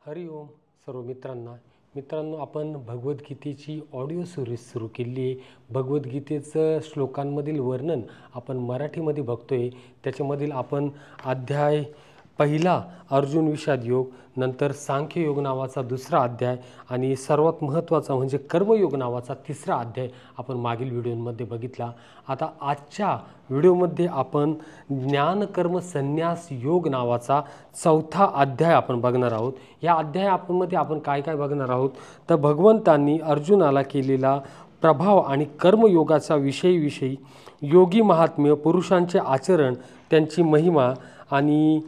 हरिओम सर्व मित्रांनो आपण भगवद्गीतेची ऑडिओ सिरीज सुरू केली आहे। भगवद्गीतेचं श्लोकांमधील वर्णन आपण मराठीमध्ये बघतोय। त्याच्यामधील आपण अध्याय पहिला अर्जुन विषाद योग, नंतर सांख्य योग नावाचा दुसरा अध्याय आणि सर्वात महत्त्वाचा म्हणजे कर्मयोग नावाचा तिसरा अध्याय आपण मागील व्हिडिओमध्ये बघितला। आता आजच्या व्हिडिओमध्ये आपण ज्ञान कर्म संन्यास योग नावाचा चौथा अध्याय आपण बघणार आहोत। या अध्यायामध्ये आपण काय काय बघणार आहोत तर भगवंतांनी अर्जुनाला केलेला प्रभाव आणि कर्मयोगाचा विषयी योगी महात्म्य, पुरुषांचे आचरण, त्यांची महिमा आणि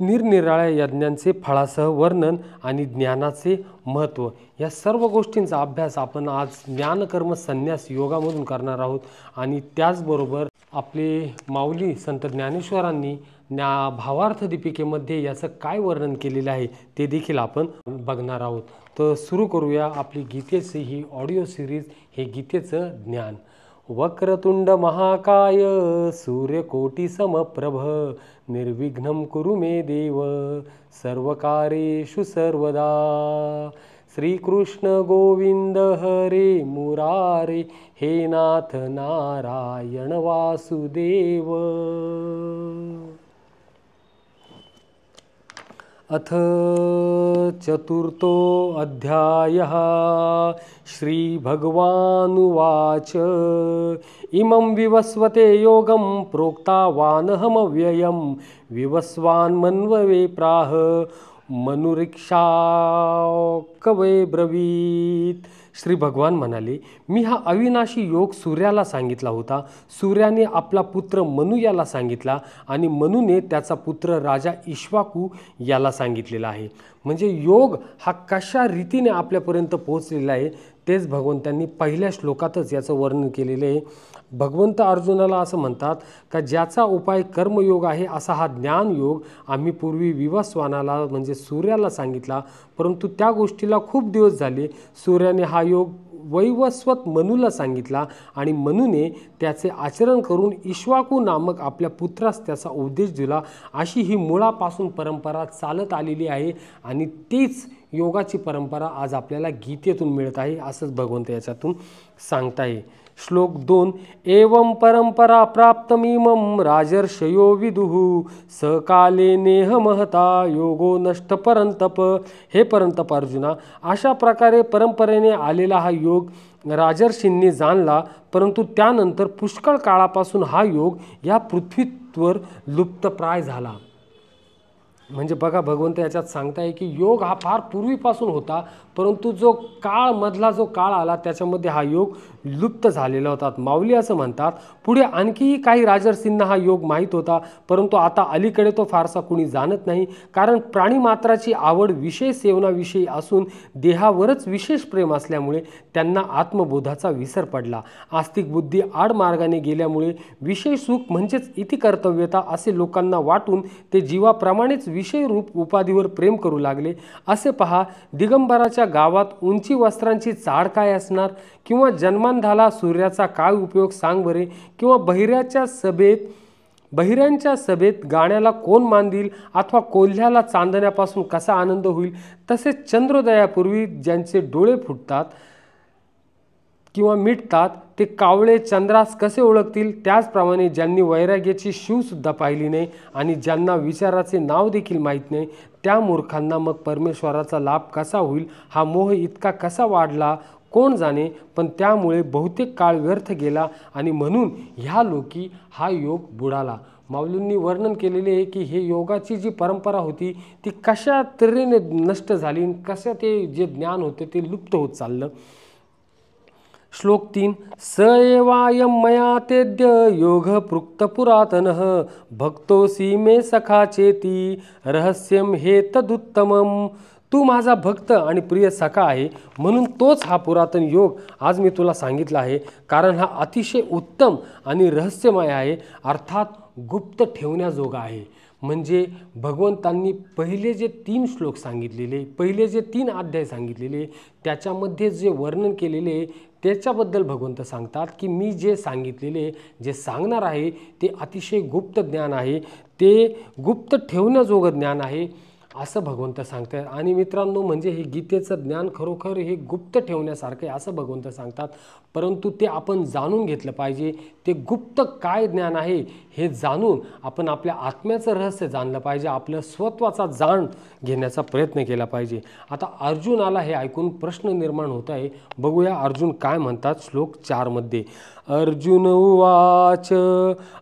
निरनिराळ्या यज्ञांचे फळासह वर्णन आणि ज्ञानाचे महत्त्व या सर्व गोष्टींचा अभ्यास आपण आज ज्ञानकर्म संन्यास योगामधून करणार आहोत। आणि त्याचबरोबर आपले माऊली संत ज्ञानेश्वरांनी भावार्थ दीपिकेमध्ये याचं काय वर्णन केलेलं आहे ते देखील आपण बघणार आहोत। तर सुरू करूया आपली गीतेची ही ऑडिओ सिरीज, हे गीतेचं ज्ञान। वक्रतुंड महाकाय सूर्यकोटी समप्रभ निर्विघ्नं कुरु मे देव सर्वकार्येषु सर्वदा। श्रीकृष्ण गोविंद हरे मुरारे हे नाथ नारायण वासुदेव। अथ चतुर्थो अध्यायः श्रीभगवानुवाच इमं विवस्वते योगं प्रोक्तावानहमव्ययं विवस्वान् मन्ववे प्राह मनुरीक्षा कवे ब्रवीत। श्री भगवान म्हणाले, मी हा अविनाशी योग सूर्याला सांगितला होता। सूर्याने आपला पुत्र मनु याला सांगितला आणि मनुने त्याचा पुत्र राजा इक्ष्वाकू याला सांगितलेला आहे। म्हणजे योग हा कशा रीतीने आपल्यापर्यंत पोहोचलेला आहे तेच भगवंतांनी पहिल्या श्लोकातच याचं वर्णन केलेले आहे। भगवंत अर्जुनाला असं म्हणतात का ज्याचा उपाय कर्मयोग आहे असा हा ज्ञान योग आम्ही पूर्वी विवस्वानाला म्हणजे सूर्याला सांगितला, परंतु त्या गोष्टीला खूप दिवस झाले। सूर्याने हा योग वैवस्वत मनुला सांगितला आणि मनुने त्याचे आचरण करून इक्ष्वाकू नामक आपल्या पुत्रास त्याचा उपदेश दिला। अशी ही मुळापासून परंपरा चालत आलेली आहे आणि तीच योगाची परंपरा आज आपल्याला गीतेतून मिळत आहे असंच भगवंत याच्यातून सांगताय। श्लोक 2 एवं परंपरा प्राप्तमिमं राजर्षयो विदुः सकाले नेह महता योगो नष्ट परंतप। हे परंतप अर्जुना, अशा प्रकारे परंपरेने आलेला हा योग राजर्षींनी जाणला, परंतु त्यानंतर पुष्कळ काळापासून हा योग या पृथ्वीवर लुप्तप्राय झाला। म्हणजे बघा भगवंत याच्यात सांगताय की योग हा फार पूर्वीपासून होता, परंतु जो मधला जो काळ आला त्याच्यामध्ये हा योग लुप्त झालेला होता। माऊली असं म्हणतात, पुढे आणखीही काही राजर्षींना हा योग माहीत होता, परंतु आता अलीकडे तो फारसा कुणी जाणत नाही, कारण प्राणीमात्राची आवड विषय सेवनाविषयी असून देहावरच विशेष प्रेम असल्यामुळे त्यांना आत्मबोधाचा विसर पडला। आस्तिक बुद्धी आडमार्गाने गेल्यामुळे विषय सुख म्हणजेच इति कर्तव्यता असे लोकांना वाटून ते जीवाप्रमाणेच विषय रूप उपाधीवर प्रेम करू लागले। असे पहा, दिगंबराच्या गावात उंची वस्त्रांची चाड काय असणार, किंवा जन्मांधाला सूर्याचा काय उपयोग सांग बरे, किंवा बहिऱ्यांच्या सभेत गाण्याला कोण मान देईल, अथवा कोल्ह्याला चांदण्यापासून कसा आनंद होईल। तसेच चंद्रोदयापूर्वी ज्यांचे डोळे फुटतात किंवा मिटतात ते कावळे चंद्रास कसे ओळखतील, त्याचप्रमाणे ज्यांनी वैराग्याची शिवसुद्धा पाहिली नाही आणि ज्यांना विचाराचे नाव देखील माहीत नाही त्या मूर्खांना मग परमेश्वराचा लाभ कसा होईल, हा मोह इतका कसा वाढला कोण जाणे। पण त्यामुळे बहुतेक काळ व्यर्थ गेला आणि म्हणून ह्या लोकी हा योग बुडाला। माऊलींनी वर्णन केलेले आहे की हे योगाची जी परंपरा होती ती कशा तऱ्हेने नष्ट झाली, कशा ते जे ज्ञान होते ते लुप्त होत चाललं। श्लोक 3 स एवायं मया तेद्य योग पृक्त पुरातनः भक्तोसी मे सखा चेती रहस्यम हे तदुत्तमम। तू माझा भक्त आणि प्रिय सखा आहे, म्हणून तोच हा पुरातन योग आज मी तुला सांगितला आहे, कारण हा अतिशय उत्तम आणि रहस्यमय आहे, अर्थात गुप्त ठेवण्याजोगा आहे। म्हणजे भगवंतांनी पहिले जे 3 श्लोक सांगितलेले, पहिले जे 3 अध्याय सांगितलेले, त्याच्यामध्ये जे वर्णन केलेले त्याच्याबद्दल भगवंत सांगतात की मी जे सांगितलेले जे सांगणार आहे ते अतिशय गुप्त ज्ञान आहे, ते गुप्त ठेवण्याजोगं ज्ञान आहे। असं भगवंत सांगतात. आणि मित्रांनो, म्हणजे हे गीतेचं ज्ञान खरोखर हे गुप्त ठेवण्यासारखं आहे असं भगवंत सांगतात. परंतु ते आपण जाणून घेतलं पाहिजे. ते गुप्त काय ज्ञान आहे हे जाणून आपण आपल्या आत्म्याचं रहस्य जाणलं पाहिजे, आपलं स्वत्वाचा जाण घेण्याचा प्रयत्न केला पाहिजे. आता अर्जुनाला हे ऐकून प्रश्न निर्माण होत आहे. बघूया अर्जुन काय म्हणतात श्लोक 4 मध्ये. अर्जुन उवाच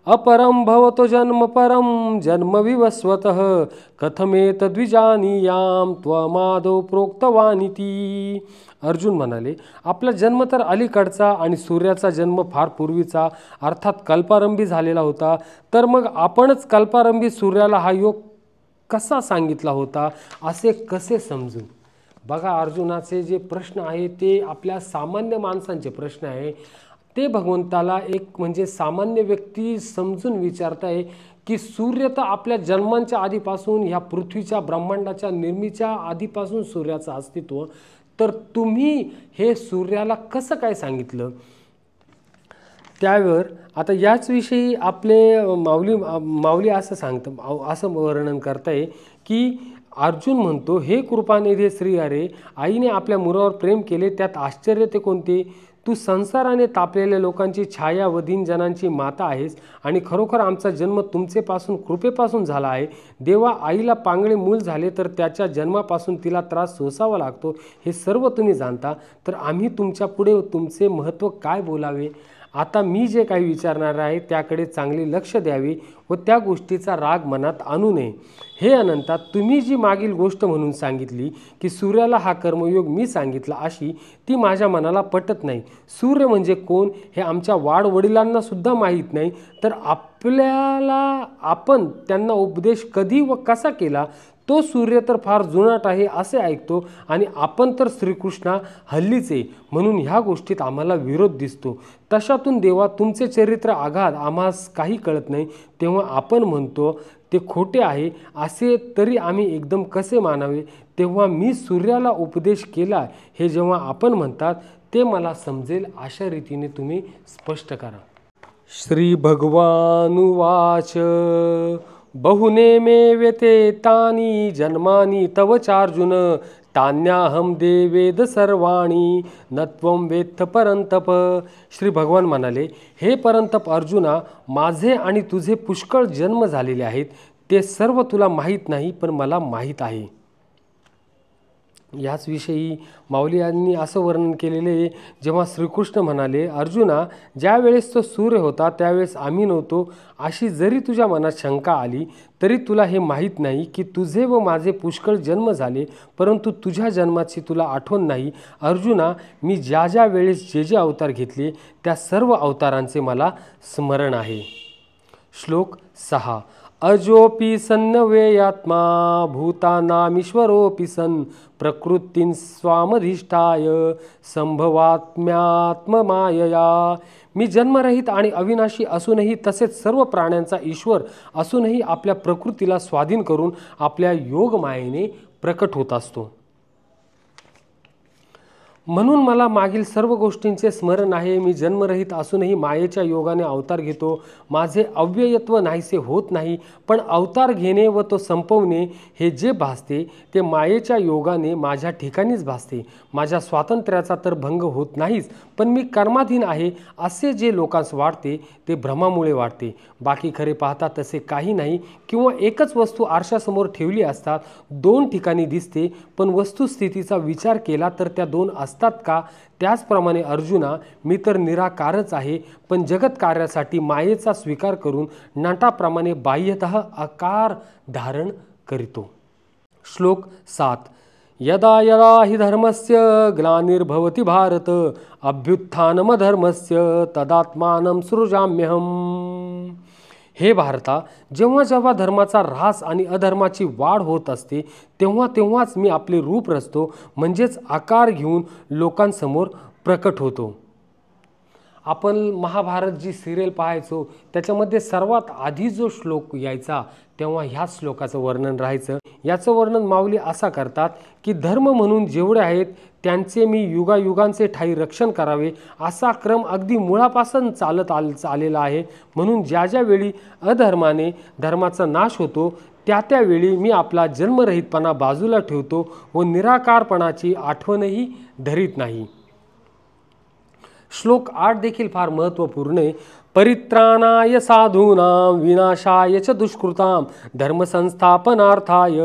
अपरं भवतो जन्म परं जन्म विवस्वतः कथमेतद्विजानीयां त्वमादौ प्रोक्तवानिति. अर्जुन म्हणाले, आपला जन्म तर अलीकडचा आणि सूर्याचा जन्म फार पूर्वीचा अर्थात कल्पारंभी झालेला होता. तर मग आपणच कल्पारंभी सूर्याला हा योग कसा सांगितला होता असे कसे समजू? बघा, अर्जुनाचे जे प्रश्न आहे ते आपल्या सामान्य माणसांचे प्रश्न आहे. ते भगवंताला एक म्हणजे सामान्य व्यक्ती समजून विचारताय की सूर्य तर आपल्या जन्मांच्या आधीपासून ह्या पृथ्वीच्या ब्रह्मांडाच्या निर्मितीच्या आधीपासून सूर्याचं अस्तित्व, तर तुम्ही हे सूर्याला कसं काय सांगितलं? त्यावर आता याचविषयी आपले माऊली असं सांगतं, असं वर्णन करताय की अर्जुन म्हणतो, हे कृपानिधी श्री हरे, आईने आपल्या मुलावर प्रेम केले त्यात आश्चर्य ते कोणते? तू संसाराने तापलेल्या लोकांची छाया व दीनजनांची माता आहेस आणि खरोखर आमचा जन्म तुमचेपासून कृपेपासून झाला आहे. देवा, आईला पांगळे मूल झाले तर त्याच्या जन्मापासून तिला त्रास सोसावा लागतो, हे सर्व तुम्ही जाणता. तर आम्ही तुमच्या पुढे तुमचे महत्त्व काय बोलावे? आता मी जे काही विचारणार आहे त्याकडे चांगले लक्ष द्यावे व त्या गोष्टीचा राग मनात आणू नये. हे अनंता, तुम्ही जी मागील गोष्ट म्हणून सांगितली की सूर्याला हा कर्मयोग मी सांगितला अशी, ती माझ्या मनाला पटत नाही. सूर्य म्हणजे कोण हे आमच्या वाडवडिलांना सुद्धा माहीत नाही, तर आपण त्यांना उपदेश कधी व कसा केला? तो सूर्य तर फार जुनाट आहे असे ऐकतो आणि आपण तर श्रीकृष्णा हल्लीचे, म्हणून ह्या गोष्टीत आम्हाला विरोध दिसतो. तशातून देवा, तुमचे चरित्र आघात आम्हास काही कळत नाही, तेव्हा आपण म्हणतो ते खोटे आहे असे तरी आम्ही एकदम कसे मानावे? तेव्हा मी सूर्याला उपदेश केला हे जेव्हा आपण म्हणतात ते मला समजेल अशा रीतीने तुम्ही स्पष्ट करा. श्री भगवानुवाच बहुने मे व्यते तानी जन्मानी तव चार्जुन तान्याहम देवेद सर्वाणी न त्वं वेत्थ परंतप. श्री भगवान म्हणाले, हे परंतप अर्जुना, माझे आणि तुझे पुष्कळ जन्म झालेले आहेत, ते सर्व तुला माहीत नाही पण मला माहीत आहे. याचविषयी माऊली यांनी असं वर्णन केलेले, जेव्हा श्रीकृष्ण म्हणाले, अर्जुना, ज्या वेळेस तो सूर्य होता त्यावेळेस आम्ही नव्हतो, अशी जरी तुझ्या मनात शंका आली तरी तुला हे माहीत नाही की तुझे व माझे पुष्कळ जन्म झाले, परंतु तुझ्या जन्माची तुला आठवण नाही. अर्जुना, मी ज्या ज्या वेळेस जे जे अवतार घेतले त्या सर्व अवतारांचे मला स्मरण आहे. श्लोक 6. अजोपि सन्नवेयात्मा भूतानामीश्वरोऽपि सन् प्रकृतीं स्वामधिष्ठाय संभवात्म्यात्ममायया. मी जन्मरहित आणि अविनाशी असूनही तसेच सर्व प्राण्यांचा ईश्वर असूनही आपल्या प्रकृतीला स्वाधीन करून आपल्या योगमायेने प्रकट होत असतो. म्हणून मला मागील सर्व गोष्टींचे स्मरण आहे. मी जन्मरहित असूनही मायेच्या योगाने अवतार घेतो. माझे अव्ययत्व नाहीसे होत नाही, पण अवतार घेणे व तो संपवणे हे जे भासते ते मायेच्या योगाने माझ्या ठिकाणीच भासते. माझ्या स्वातंत्र्याचा तर भंग होत नाहीच, पण मी कर्माधीन आहे असे जे लोकांस वाटते ते भ्रमामुळे वाटते. बाकी खरे पाहता तसे काही नाही. किंवा एकच वस्तू आरशासमोर ठेवली असतात 2 ठिकाणी दिसते, पण वस्तुस्थितीचा विचार केला तर त्या 2 असतात का? त्याचप्रमाणे अर्जुना, मी तर निराकारच आहे, पण जगत कार्यासाठी मायेचा स्वीकार करून नटाप्रमाणे बाह्यतः आकार धारण करीतो. श्लोक 7. यदा यदा हि धर्मस्य ग्लानिर्भवति भारत अभ्युत्थानमधर्मस्य तदात्मानं सृजाम्यहम्. हे भारता, जेव्हा जेव्हा धर्माचा ऱ्हास आणि अधर्माची वाढ होत असते तेव्हा तेव्हाच मी आपले रूप रचतो, म्हणजेच आकार घेऊन लोकांसमोर प्रकट होतो. आपण महाभारत जी सिरियल पाहायचो त्याच्यामध्ये सर्वात आधी जो श्लोक यायचा तेव्हा ह्याच श्लोकाचं वर्णन राहायचं. याचं वर्णन माऊली असा करतात की धर्म म्हणून जेवढे आहेत त्यांचे मी युगायुगांचे ठाई रक्षण करावे असा क्रम अगदी मुळापासून चालत आलेला आहे. म्हणून ज्या ज्या वेळी अधर्माने धर्माचा नाश होतो त्यावेळी मी आपला जन्मरहितपणा बाजूला ठेवतो व निराकारपणाची आठवणही धरीत नाही. श्लोक 8 देखील फार महत्त्वपूर्ण आहे. परित्राणाय साधूनां विनाशाय च दुष्कृतां धर्मसंस्थापनार्थाय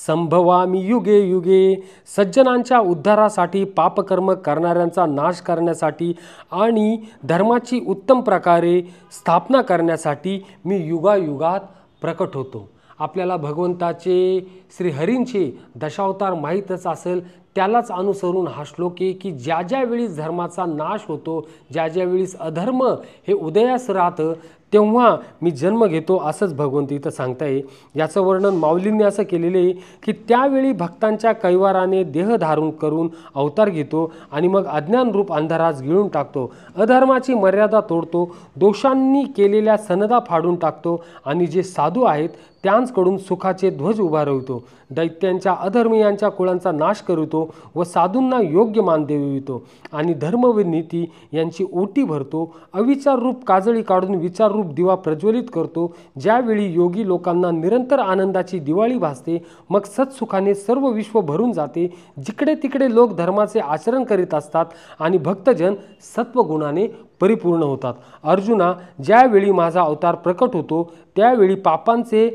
संभवामि युगे युगे. सज्जनांच्या उद्धारासाठी, पापकर्म करणाऱ्यांचा नाश करण्यासाठी आणि धर्माची उत्तम प्रकारे स्थापना करण्यासाठी मी युगायुगात प्रकट होतो. आपल्याला भगवंताचे श्रीहरींचे दशावतार माहीतच असेल. त्यालाच अनुसरून हा श्लोक आहे की ज्या ज्या वेळीस धर्माचा नाश होतो, ज्या ज्या वेळीस अधर्म हे उदयास राहतं, तेव्हा मी जन्म घेतो असंच भगवंत इथं सांगताय. याचं वर्णन माऊलींनी असं केलेलं आहे की त्यावेळी भक्तांच्या कैवाराने देह धारण करून अवतार घेतो आणि मग अज्ञान रूप अंधारास गिळून टाकतो, अधर्माची मर्यादा तोडतो, दोषांनी केलेल्या सनदा फाडून टाकतो आणि जे साधू आहेत त्यांकडून सुखाचे ध्वज उभारवितो, दैत्यांच्या अधर्मीयांच्या कुळांचा नाश करतो व साधूंना योग्य मान देवितो आणि धर्म व नीती यांची ओटी भरतो, अविचार रूप काजळी काढून विचार रूप दिवा प्रज्वलित करतो. ज्यावेळी योगी लोकांना निरंतर आनंदाची दिवाळी भासते, मग सत्सुखाने सर्व विश्व भरून जाते. जिकडे तिकडे लोक धर्माचे आचरण करीत असतात आणि भक्तजन सत्वगुणाने परिपूर्ण होतात. अर्जुना, ज्यावेळी माझा अवतार प्रकट होतो त्यावेळी पापांचे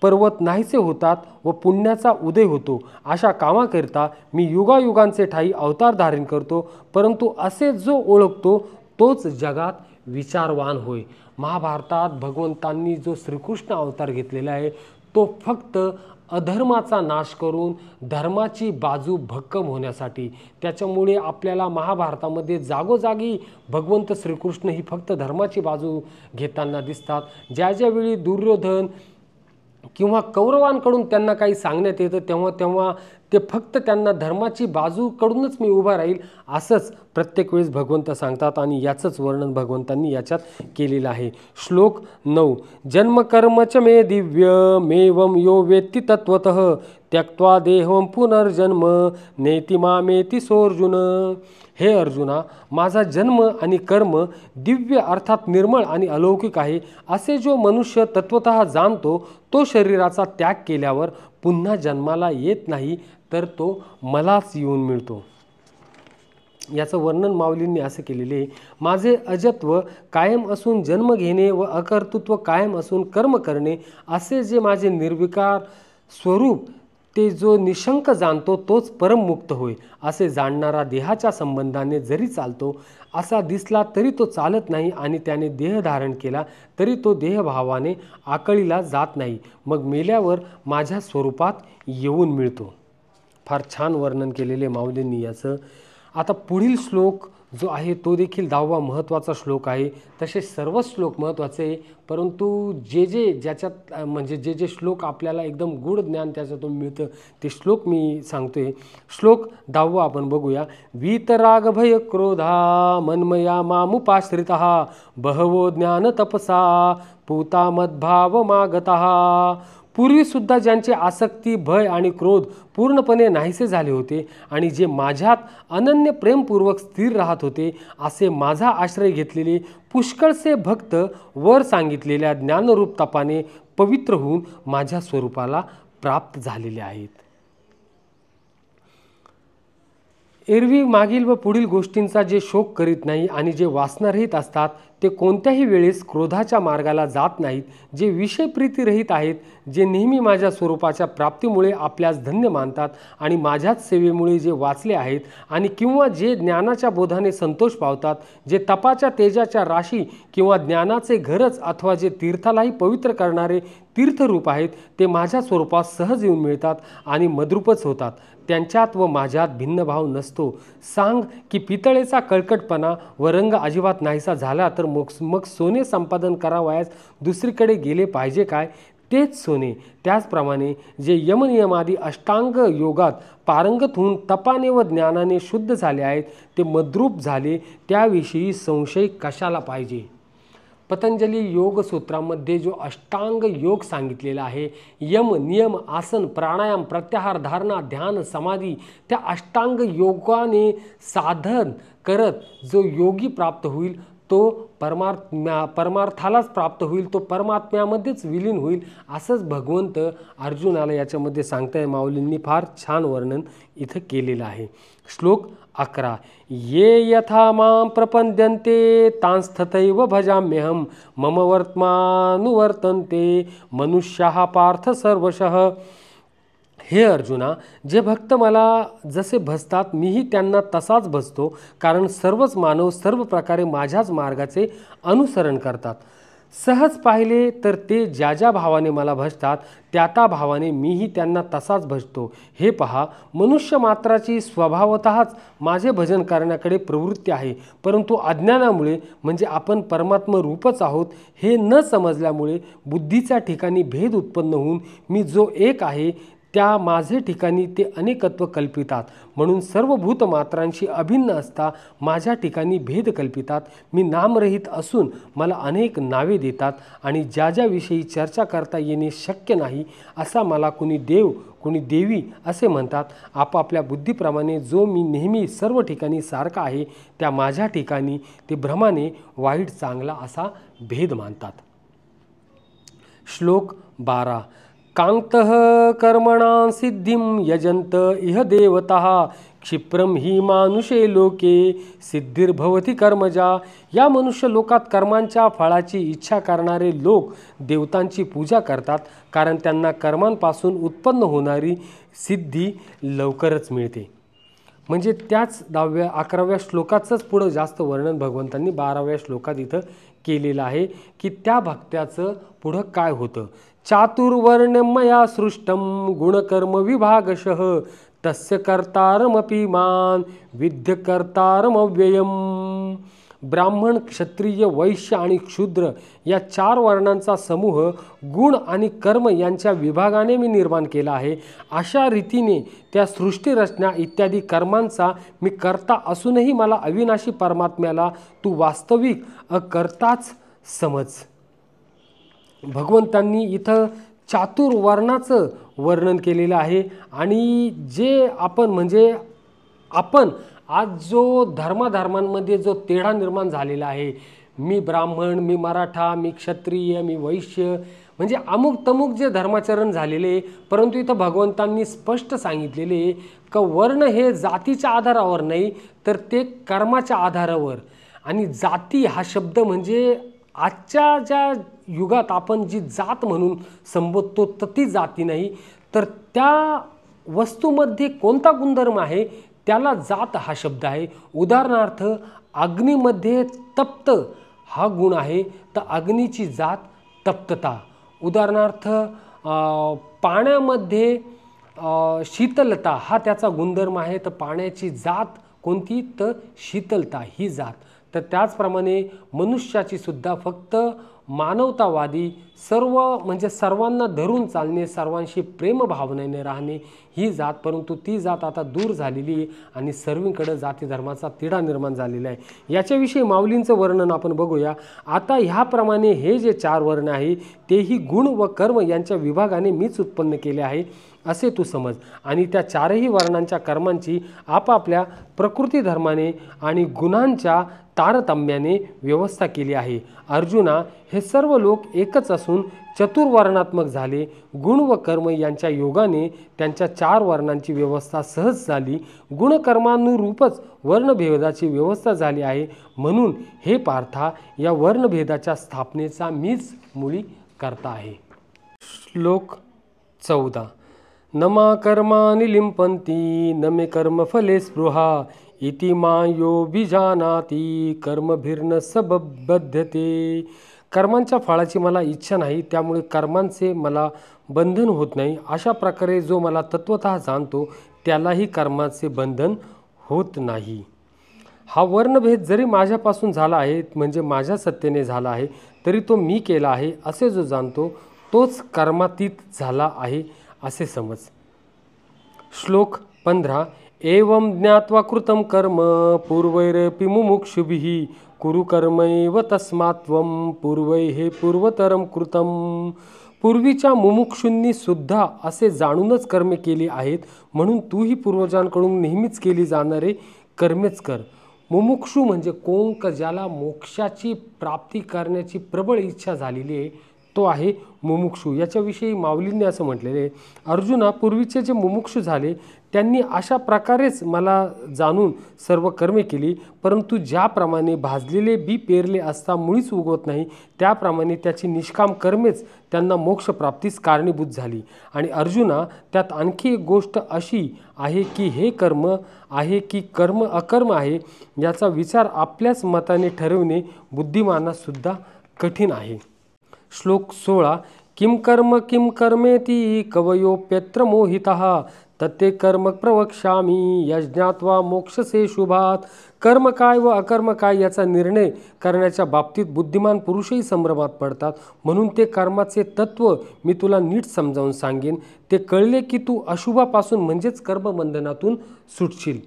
पर्वत नाहीसे होतात व पुण्याचा उदय होतो. अशा कामाकरिता मी युगायुगांचे ठाई अवतार धारण करतो, परंतु असे जो ओळखतो तोच जगात विचारवान होय. महाभारतात भगवंतांनी जो श्रीकृष्ण अवतार घेतलेला आहे तो फक्त अधर्माचा नाश करून धर्माची बाजू भक्कम होण्यासाठी. त्याच्यामुळे आपल्याला महाभारतामध्ये जागोजागी भगवंत श्रीकृष्ण ही फक्त धर्माची बाजू घेताना दिसतात. ज्या ज्यावेळी दुर्योधन किंवा कौरवांकडून त्यांना काही सांगण्यात येतं तेव्हा तेव्हा ते फक्त त्यांना धर्माची बाजूकडूनच मी उभा राहील असंच प्रत्येक वेळेस भगवंत सांगतात आणि याचंच वर्णन भगवंतांनी याच्यात केलेलं आहे. श्लोक 9. जन्मकर्मच मे दिव्यमेवं यो वेत्ति तत्त्वतः त्यक्त्वा देहं पुनर्जन्म नेति मामेति सोऽर्जुन. हे अर्जुना, माझा जन्म आणि कर्म दिव्य अर्थात निर्मळ आणि अलौकिक आहे. असे जो मनुष्य तत्वतः जाणतो तो शरीराचा त्याग केल्यावर पुन्हा जन्माला येत नाही, तर तो मलाच येऊन मिळतो. याचं वर्णन माऊलींनी असं केलेले आहे. माझे अजत्व कायम असून जन्म घेणे व अकर्तृत्व कायम असून कर्म करणे असे जे माझे निर्विकार स्वरूप ते जो निशंक जाणतो तोच परममुक्त होय. असे जाणणारा देहाच्या संबंधाने जरी चालतो असा दिसला तरी तो चालत नाही आणि त्याने देह धारण केला तरी तो देहभावाने आकळीला जात नाही, मग मेल्यावर माझ्या स्वरूपात येऊन मिळतो. फार छान वर्णन केलेले माऊलींनी याचं. आता पुढील श्लोक जो आहे तो देखील 10वा महत्त्वाचा श्लोक आहे. तसे सर्व श्लोक महत्त्वाचे आहे, परंतु ज्याच्यात म्हणजे जे श्लोक आपल्याला एकदम गूढ ज्ञान त्याच्यातून मिळतं ते श्लोक मी सांगतोय. श्लोक 10वा आपण बघूया. वीतराग भय क्रोधा मन्मया मामुपाश्रितः बहवो ज्ञान तपसा पूता मद्भाव मागतः. पूर्वीसुद्धा ज्यांचे आसक्ती, भय आणि क्रोध पूर्णपणे नाहीसे झाले होते आणि जे माझ्यात अनन्य प्रेमपूर्वक स्थिर राहत होते, असे माझा आश्रय घेतलेले पुष्कळसे भक्त वर सांगितलेल्या ज्ञानरूप तपाने पवित्र होऊन माझ्या स्वरूपाला प्राप्त झालेले आहेत. एरवी मागील व पुढील गोष्टींचा जे शोक करीत नाही आणि जे वासनारहित असतात ते कोणत्याही वेळेस क्रोधाच्या मार्गाला जात नाहीत, जे विषयप्रीतीरहित आहेत, जे नेहमी माझ्या स्वरूपाच्या प्राप्तीमुळे आपल्यास धन्य मानतात आणि माझ्याच सेवेमुळे जे वाचले आहेत आणि किंवा जे ज्ञानाच्या बोधाने संतोष पावतात, जे तपाच्या तेजाच्या राशी किंवा ज्ञानाचे घरच अथवा जे तीर्थालाही पवित्र करणारे तीर्थरूप आहेत, ते माझ्या स्वरूपात सहज येऊन मिळतात आणि मद्रूपच होतात. त्यांच्यात व माझ्यात भिन्नभाव नसतो. सांग की पितळेचा कळकटपणा व रंग अजिबात नाहीसा झाला तर मग सोने संपादन करावयास दुसरीकडे गेले पाहिजे काय? तेच सोने. त्याचप्रमाणे जे यमनियमादी अष्टांग योगात पारंगत होऊन तपाने व ज्ञानाने शुद्ध झाले आहेत ते मद्रूप झाले, त्याविषयी संशय कशाला पाहिजे? पतंजली योगसूत्रामध्ये जो अष्टांग योग सांगितलेला आहे, यम, नियम, आसन, प्राणायाम, प्रत्याहार, धारणा, ध्यान, समाधी, त्या अष्टांग योगाने साधन करत जो योगी प्राप्त होईल तो परमार्थालाच प्राप्त होईल, तो परमात्म्यामध्येच विलीन होईल, असंच भगवंत अर्जुनाला याच्यामध्ये सांगताय. माऊलींनी फार छान वर्णन इथं केलेलं आहे. श्लोक 11. ये यथा मां प्रपद्यन्ते तांस्तथैव भजाम्यहं मम वर्त्मानुवर्तन्ते मनुष्याः पार्थ सर्वशः. हे अर्जुना, जे भक्त मला जसे भजतात मीही त्यांना तसाच भजतो, कारण सर्वच मानव सर्व प्रकारे माझ्याच मार्गाचे अनुसरण करतात. सहज पाहिले तर ते ज्या ज्या भावाने मला भजतात त्या त्या भावाने मीही त्यांना तसाच भजतो. हे पहा, मनुष्य मात्राची स्वभावतःच माझे भजन करण्याकडे प्रवृत्ती आहे, परंतु अज्ञानामुळे म्हणजे आपण परमात्म रूपच आहोत हे न समजल्यामुळे बुद्धीच्या ठिकाणी भेद उत्पन्न होऊन मी जो एक आहे त्या माझे ठिकाणी ते अनेकत्व कल्पितात. म्हणून सर्व भूतमात्रांशी अभिन्न असता माझ्या ठिकाणी भेद कल्पितात. मी नामरहित असून मला अनेक नावे देतात आणि ज्या ज्याविषयी चर्चा करता येणे शक्य नाही असा मला कुणी देव कुणी देवी असे म्हणतात. आपापल्या बुद्धीप्रमाणे जो मी नेहमी सर्व ठिकाणी सारखा आहे त्या माझ्या ठिकाणी ते भ्रमाने वाईट चांगला असा भेद मानतात. श्लोक 12. कांतः कर्मणां सिद्धिं यजंत इह देवतः क्षिप्रम ही मानुषे लोके सिद्धिर्भवती कर्मजा. या मनुष्य लोकात कर्मांच्या फळाची इच्छा करणारे लोक देवतांची पूजा करतात, कारण त्यांना कर्मांपासून उत्पन्न होणारी सिद्धी लवकरच मिळते. म्हणजे त्याच 11व्या श्लोकाचंच पुढं जास्त वर्णन भगवंतांनी 12व्या श्लोकात इथं केलेलं आहे की त्या भक्त्याचं पुढं काय होतं. चातुर्वर्ण्यमया सृष्टं गुणकर्म विभागशः तस्य कर्तारमपि मां विद्य कर्तारमव्ययम्. ब्राह्मण, क्षत्रिय, वैश्य आणि क्षुद्र या 4 वर्णांचा समूह गुण आणि कर्म यांच्या विभागाने मी निर्माण केला आहे. अशा रीतीने त्या सृष्टीरचना इत्यादी कर्मांचा मी कर्ता असूनही मला अविनाशी परमात्म्याला तू वास्तविक अकर्ताच समज. भगवंतांनी इथं चातुर्वर्णाचं वर्णन केलेलं आहे. आणि जे आपण आज जो धर्मांमध्ये जो तेढा निर्माण झालेला आहे, मी ब्राह्मण, मी मराठा, मी क्षत्रिय, मी वैश्य, म्हणजे अमुक तमुक जे धर्माचरण झालेले, परंतु इथं भगवंतांनी स्पष्ट सांगितलेले का वर्ण हे जातीच्या आधारावर नाही तर ते कर्माच्या आधारावर. आणि जाती हा शब्द म्हणजे आजच्या ज्या युगात आपण जी जात म्हणून संबोधतो तर ती जाती नाही, तर त्या वस्तूमध्ये कोणता गुणधर्म आहे त्याला जात हा शब्द आहे. उदाहरणार्थ अग्नीमध्ये तप्त हा गुण आहे तर अग्नीची जात तप्तता. उदाहरणार्थ पाण्यामध्ये शीतलता हा त्याचा गुणधर्म आहे तर पाण्याची जात कोणती तर शीतलता ही जात. तर त्याचप्रमाणे मनुष्याची सुद्धा फक्त मानवतावादी म्हणजे सर्वांना धरून चालणे, सर्वांशी प्रेमभावनेने राहणे ही जात. परंतु ती जात आता दूर झालेली आहे आणि सर्वीकडे जाती धर्माचा तिढा निर्माण झालेला आहे. याच्याविषयी माऊलींचं वर्णन आपण बघूया. आता ह्याप्रमाणे हे जे 4 वर्ण आहे तेही गुण व कर्म यांच्या विभागाने मीच उत्पन्न केले आहे असे तू समज. आणि त्या 4ही वर्णांच्या कर्मांची आपापल्या प्रकृती धर्माने आणि गुणांच्या तारतम्याने व्यवस्था केली आहे. अर्जुना, हे सर्व लोक एकच असून चतुर्वर्णात्मक झाले. गुण व कर्म यांच्या योगाने त्यांच्या 4 वर्णांची व्यवस्था सहज झाली. गुणकर्मानुरूपच वर्णभेदाची व्यवस्था झाली आहे. म्हणून हे पार्था, या वर्णभेदाच्या स्थापनेचा मीच मुळी करता आहे. श्लोक 14. न मा कर्माणि लिंपन्ति न मे कर्मफले स्पृहा इति मायोभिजानाति कर्मभिर्न सबध्यते. कर्मांच्या फळाची मला इच्छा नाही, त्यामुळे कर्मांचे मला बंधन होत नाही. अशा प्रकारे जो मला तत्वतः जाणतो त्यालाही कर्माचे बंधन होत नाही. हा वर्णभेद जरी माझ्यापासून झाला आहे म्हणजे माझ्या सत्तेने झाला आहे, तरी तो मी केला आहे असे जो जाणतो तोच कर्मातीत झाला आहे असे समज. श्लोक 15. एवं ज्ञात्वा कृतं कर्म पूर्वैरपि मुमुक्षुभिः कुरु कर्मैव तस्मात् त्वं पूर्वैः पूर्वतरं कृतं. पूर्वीच्या मुमुक्षूंनी सुद्धा असे जाणूनच कर्मे केली आहेत, म्हणून तूही पूर्वजांकडून नेहमीच केली जाणारे कर्मेच कर. मुमुक्षू म्हणजे कोण, ज्याला मोक्षाची प्राप्ती करण्याची प्रबळ इच्छा झालेली आहे तो आहे मुमुक्षू. याच्याविषयी माऊलींनी असं म्हटलेले आहे, अर्जुना, पूर्वीचे जे मुमुक्षू झाले त्यांनी अशा प्रकारेच मला जाणून सर्व कर्मे केली, परंतु ज्याप्रमाणे भाजलेले बी पेरले असता मुळीच उगवत नाही त्याप्रमाणे त्याची निष्काम कर्मेच त्यांना मोक्षप्राप्तीस कारणीभूत झाली. आणि अर्जुना, त्यात आणखी एक गोष्ट अशी आहे की हे कर्म आहे की कर्म अकर्म आहे याचा विचार आपल्याच मताने ठरवणे बुद्धिमानासुद्धा कठीण आहे. श्लोक 16. किम कर्मेति कवयोप्यत्र मोहितः तत्ते कर्म प्रवक्ष्यामि यज्ञात्वा मोक्षसे शुभात. कर्म काय व अकर्म काय याचा निर्णय करण्याच्या बाबतीत बुद्धिमान पुरुषही संभ्रमात पडतात, म्हणून ते कर्माचे तत्व मी तुला नीट समजावून सांगेन. ते कळले की तू अशुभापासून म्हणजेच कर्मबंधनातून सुटशील.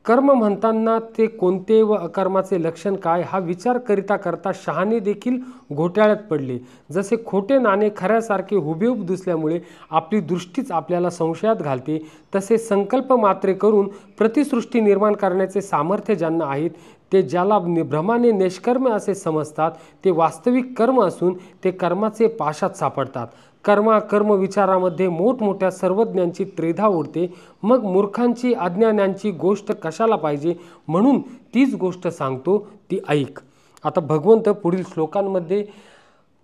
कर्म म्हणताना ते कोणते व अकर्माचे लक्षण काय हा विचार करिता करता शहाणे देखील घोटाळ्यात पडले. जसे खोटे नाणे खऱ्यासारखे हुबेहूब दिसल्यामुळे आपली दृष्टीच आपल्याला संशयात घालते, तसे संकल्प मात्रे करून प्रतिसृष्टी निर्माण करण्याचे सामर्थ्य ज्यांना आहेत ते ज्याला भ्रमाने निष्कर्म असे समजतात ते वास्तविक कर्म असून ते कर्माचे पाशात सापडतात. कर्म विचारामध्ये मोठमोठ्या सर्वज्ञांची त्रेधा उडते. मग मूर्खांची अज्ञानांची गोष्ट कशाला पाहिजे, म्हणून तीच गोष्ट सांगतो ती ऐक. आता भगवंत पुढील श्लोकांमध्ये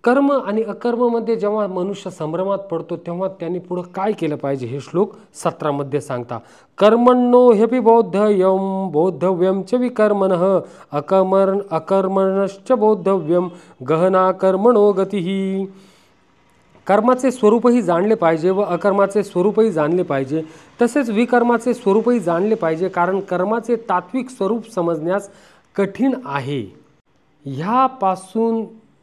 कर्म आणि अकर्ममध्ये जेव्हा मनुष्य संभ्रमात पडतो तेव्हा त्यांनी पुढं काय केलं पाहिजे हे श्लोक 17 मध्ये सांगता. कर्मण्यो ह्यपि बोद्धव्यम च विकर्मणः अकर्मणश्च बोद्धव्यम गहना कर्मणो गतिः. कर्माचे स्वरूपही जाणले पाहिजे व अकर्माचे स्वरूपही जाणले पाहिजे, तसेच विकर्माचे स्वरूपही जाणले पाहिजे, कारण कर्माचे तात्विक स्वरूप समजण्यास कठीण आहे.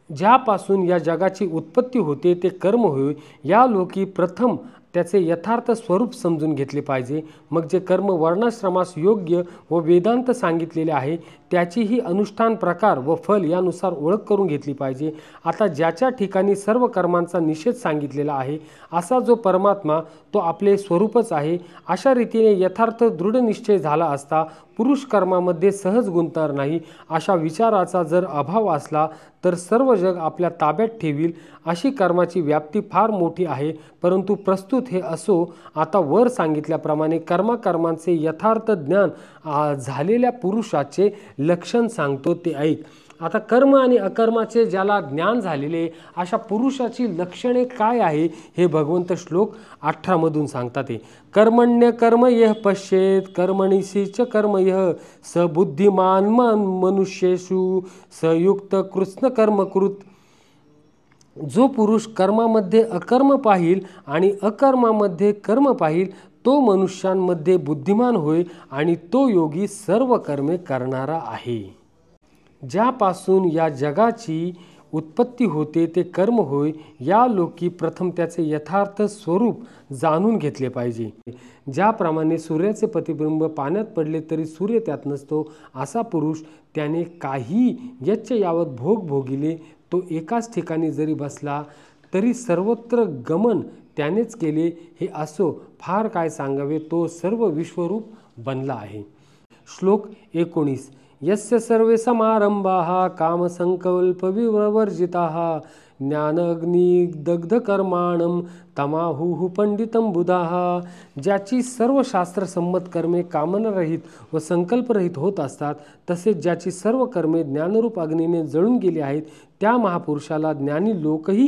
ज्यापासून या जगाची उत्पत्ती होते ते कर्म होय. या लोकी प्रथम त्याचे यथार्थ स्वरूप समजून घेतले पाहिजे. मग जे कर्म वर्णाश्रमास योग्य व वेदांत सांगितलेले आहे त्याचीही अनुष्ठान प्रकार व फल यानुसार ओळख करून घेतली पाहिजे. आता ज्याच्या ठिकाणी सर्व कर्मांचा निषेध सांगितलेला आहे असा जो परमात्मा तो आपले स्वरूपच आहे, अशा रीतीने यथार्थ दृढ निश्चय झाला असता पुरुष कर्मामध्ये सहज गुंतणार नाही. अशा विचाराचा जर अभाव असला तर सर्व जग आपल्या ताब्यात ठेवील अशी कर्माची व्याप्ती फार मोठी आहे. परंतु प्रस्तुत हे असो. आता वर सांगितल्याप्रमाणे कर्मांचे यथार्थ ज्ञान झालेल्या पुरुषाचे लक्षण सांगतो ते ऐक. आता कर्म आणि अकर्माचे ज्याला ज्ञान झालेले अशा पुरुषाची लक्षणे काय आहे हे भगवंत श्लोक 18 मधून सांगतात. ते कर्मण्य कर्म यः पश्येत कर्मणीसी च कर्म यः स बुद्धिमान मनुष्येषु सयुक्त कृष्ण कर्मकृत. जो पुरुष कर्मामध्ये अकर्म पाहिल आणि अकर्मामध्ये कर्म पाहिल तो मनुष्यांमध्ये बुद्धिमान होय आणि तो योगी सर्व कर्मे करणारा आहे. ज्यापासून या जगाची उत्पत्ती होते ते कर्म होय. या लोकी प्रथम त्याचे यथार्थ स्वरूप जाणून घेतले पाहिजे. ज्याप्रमाणे सूर्याचे प्रतिबिंब पाण्यात पडले तरी सूर्य त्यात नसतो, असा पुरुष त्याने काही यच्च यावत भोग भोगिले तो एकाच ठिकाणी जरी बसला तरी सर्वत्र गमन त्यानेच केले. हे असो फार काय सांगावे, तो सर्व विश्वरूप बनला आहे. श्लोक 19. यस्य सर्वे समारंभाः कामसंकल्प विवर्जिताः ज्ञानाग्निदग्धकर्माणं तमाहुः पंडितं बुधाः. ज्याची सर्व शास्त्रसंमत कर्मे कामनारहित व संकल्परहित होत असतात, तसेच ज्याची सर्व कर्मे ज्ञानरूप अग्नीने जळून गेली आहेत त्या महापुरुषाला ज्ञानी लोकही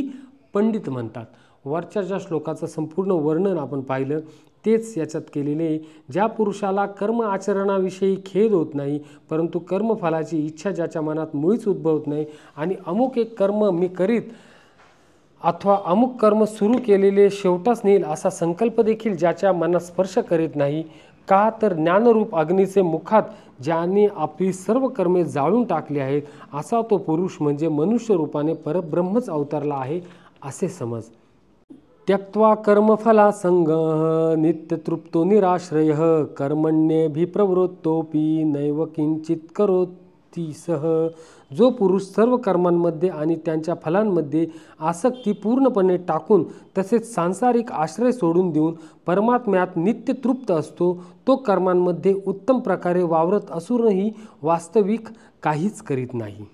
पंडित म्हणतात. वरच्या ज्या श्लोकाचं संपूर्ण वर्णन आपण पाहिलं तेच याच्यात केलेले. ज्या पुरुषाला कर्म आचरणाविषयी खेद होत नाही, परंतु कर्मफलाची इच्छा ज्याच्या मनात मुळीच उद्भवत नाही आणि अमुक एक कर्म मी करीत अथवा अमुक कर्म सुरू केलेले शेवटास नेईल असा संकल्प देखील ज्याच्या मनात स्पर्श करीत नाही, का तर ज्ञानरूप अग्नीचे मुखात ज्याने आपली सर्व कर्मे जाळून टाकली आहेत असा तो पुरुष म्हणजे मनुष्य रूपाने परब्रह्मच अवतरला आहे असे समज. त्यक्त्वा कर्मफला संगः नित्यतृप्तो निराश्रयः कर्मण्येभिप्रवृत्तोऽपि नैव किंचित करोति आसक्तीसह जो पुरुष सर्व कर्मांमध्ये आणि त्यांच्या फलांमध्ये आसक्ती पूर्णपणे टाकून तसेच सांसारिक आश्रय सोडून देऊन परमात्म्यात नित्य तृप्त असतो, तो कर्मांमध्ये उत्तम प्रकारे वावरत असूनही वास्तविक काहीच करीत नाही.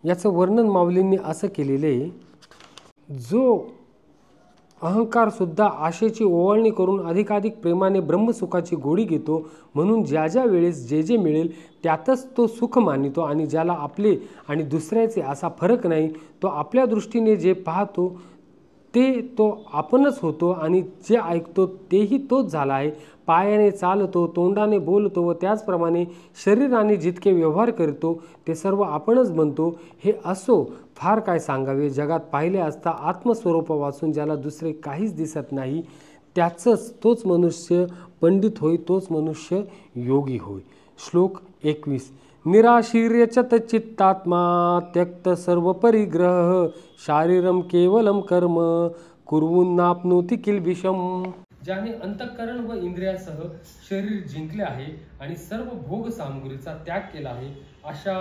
याचं वर्णन माऊलींनी असं केलेले, जो अहंकारसुद्धा आशेची ओवाळणी करून अधिकाधिक प्रेमाने ब्रह्मसुखाची गोडी घेतो, म्हणून ज्या ज्या वेळेस जे जे मिळेल त्यातच तो सुख मानितो आणि ज्याला आपले आणि दुसऱ्याचे असा फरक नाही, तो आपल्या दृष्टीने जे पाहतो ते तो आपणच होतो आणि जे ऐकतो तेही तोच झाला आहे. पायाने चालतो, तोंडाने बोलतो व त्याचप्रमाणे शरीराने जितके व्यवहार करतो ते सर्व आपणच बनतो. हे असो फार काय सांगावे. जगात पाहिले असता आत्मस्वरूप वाचून ज्याला दुसरे काहीच दिसत नाही त्याचंच तोच मनुष्य पंडित होय, तोच मनुष्य योगी होय. श्लोक 21. निराशीर्यचत चित्तात्मा त्यक्त सर्व परिग्रह शारीरम केवलम कर्म कुर्वन्नाप्नोति किल्बिषम. ज्याने अंतःकरण व इंद्रियासह शरीर जिंकले आहे आणि सर्व भोग सामग्रीचा त्याग केला आहे, अशा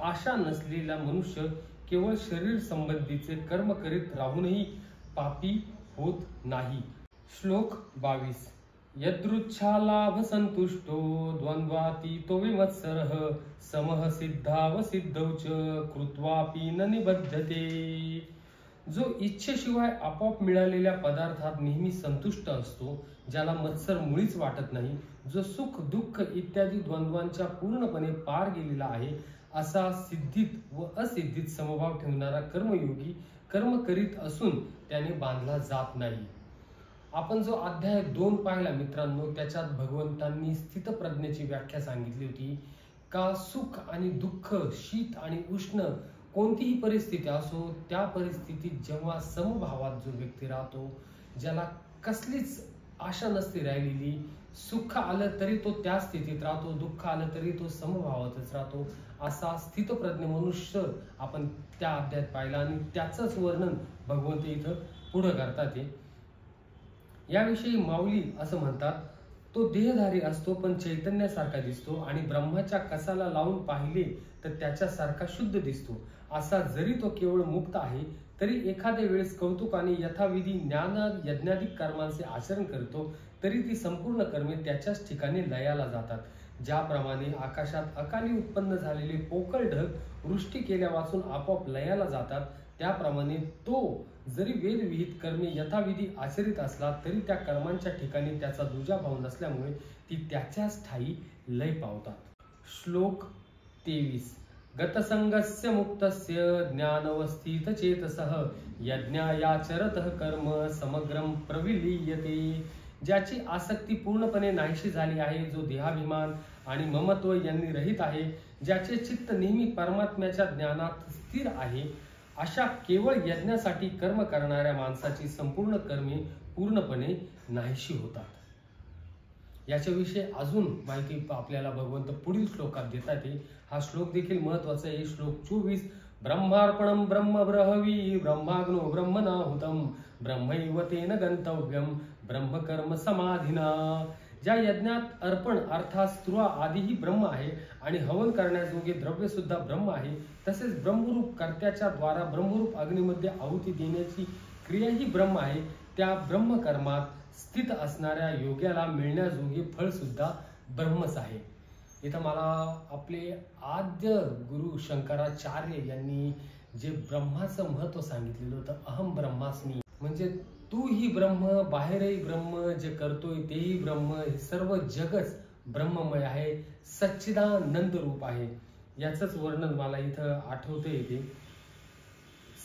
आशा नसलेला मनुष्य केवळ शरीर संबंधीचे कर्म करीत राहूनही पापी होत नाही. श्लोक 22. यदृच्छालाभ संतुष्टो द्वंद्वातीतो विमत्सरः समः सिद्धाव सिद्धौ च कृत्वापि न निबध्यते. जो इच्छेशिवाय आपोआप मिळालेल्या पदार्थात नेहमी संतुष्ट असतो, ज्याला मत्सर मुळीच वाटत नाही, जो सुख दुःख इत्यादी द्वंद्वांच्या पूर्णपणे पार गेलेला आहे, असा सिद्धीत व असिद्धीत समभाव ठेवणारा कर्मयोगी कर्म करीत असून त्याने बांधला जात नाही. आपण जो अध्याय 2 पाहिला मित्रांनो, त्याच्यात भगवंतांनी स्थितप्रज्ञेची व्याख्या सांगितली होती का सुख आणि दुःख, शीत आणि उष्ण कोणतीही परिस्थिती असो, त्या परिस्थितीत जेव्हा समभावात जो व्यक्ती राहतो, ज्याला कसलीच आशा नसते राहिलेली, सुख आलं तरी तो त्या स्थितीत राहतो, दुःख आलं तरी तो समभावातच राहतो, असा स्थितप्रज्ञ मनुष्य आपण त्या अध्यायात पाहिला आणि त्याचंच वर्णन भगवंत इथं पुढे करतात. याविषयी माऊली असं म्हणतात, तो देहधारी असतो पण चैतन्यासारखा दिसतो आणि ब्रह्माच्या कसाला लावून पाहिले तर त्याच्यासारखा शुद्ध दिसतो. असा जरी तो केवळ मुक्त आहे तरी एखाद्या वेळेस कौतुकाने यथाविधी ज्ञान यज्ञाधिक कर्मांचे आचरण करतो, तरी ती संपूर्ण कर्मे त्याच्याच ठिकाणी लयाला जातात. ज्याप्रमाणे आकाशात अकाली उत्पन्न झालेले पोकळ ढग वृष्टी केल्या वाचून आपोआप लयाला जातात, त्याप्रमाणे तो जरी वेदविहित कर्मे यथाविधी आचरित असला तरी त्या कर्मांच्या ठिकाणी त्याचा दुजाभाव नसल्यामुळे ती त्याच्याच ठायी लय पावतात. श्लोक 23. गतसंगस्य मुक्तस्य ज्ञानवस्थित चेतसः यज्ञायाचरतः कर्म समग्रम प्रविलीयते. ज्याची आसक्ती पूर्णपणे नाहीशी झाली आहे, जो देहाभिमान आणि ममत्व यांनी रहित आहे, ज्याचे चित्त नेहमी परमात्म्याच्या ज्ञानात स्थिर आहे, अशा केवळ यज्ञासाठी कर्म करणाऱ्या माणसाची संपूर्ण कर्मे पूर्णपणे नाहीशी होतात. याच्याविषयी अजून माहिती आपल्याला भगवंत पुढील श्लोकात देतात. हा श्लोक देखील महत्वाचा आहे. श्लोक 24. ब्रह्मार्पणम ब्रह्म ब्रहवी ब्रह्माग्नो ब्रह्मणाहुतम ब्रह्मैव तेन गंतव्यम ब्रह्मकर्म समाधिना. ज्या यज्ञात अर्पण अर्थात स्तुरा आदिही ब्रह्म आहे आणि हवन करण्याजोगे द्रव्य सुद्धा ब्रह्म आहे, तसेच ब्रह्मरूप कर्त्याच्या द्वारा ब्रह्मरूप अग्नीमध्ये आहुती देण्याची क्रियाही ब्रह्म आहे. त्या ब्रह्मकर्मात स्थित असणाऱ्या योग्याला मिळण्याजोगे फळ सुद्धा ब्रह्मच आहे. इथं मला आपले आद्य गुरु शंकराचार्य यांनी जे ब्रह्माचं महत्व सांगितलेलं होतं, अहम ब्रह्मास्मी, म्हणजे तू ही ब्रह्म, बाहेरही ब्रह्म, जे करतोय तेही ब्रह्म, हे सर्व जगच ब्रह्ममय आहे, सच्चिदानंद रूप आहे. याचंच वर्णन मला इथं आठवतं येते.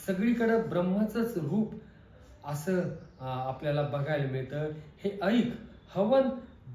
सगळीकडे ब्रह्माचंच रूप असं आपल्याला बघायला मिळतं. हे ऐक, हवन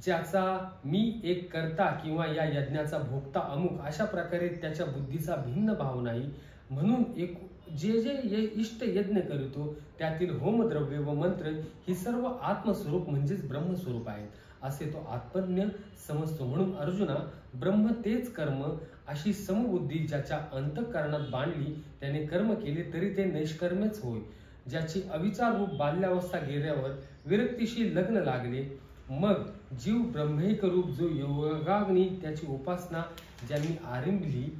ज्याचा मी एक करता किंवा या यज्ञाचा भोगता अमुक अशा प्रकारे त्याच्या बुद्धीचा भिन्न भाव नाही, म्हणून एक जे जे इष्ट यज्ञ करतो त्यातील होमद्रव्य व मंत्र ही सर्व आत्मस्वरूप म्हणजेच ब्रह्मस्वरूप आहेत असे तो आत्मज्ञ समजतो. म्हणून अर्जुना, ब्रह्म तेच कर्म अशी समबुद्धी ज्याच्या अंतःकरणात बांधली, त्याने कर्म केले तरी ते नैष्कर्म्यच होय. ज्याची अविचार रूप बाल्यावस्था गेल्यावर विरक्तीशी लग्न लागले, मग जीव ब्रह्मैक रूप जो योगाग्नी त्याची उपासना ज्यांनी आरंभली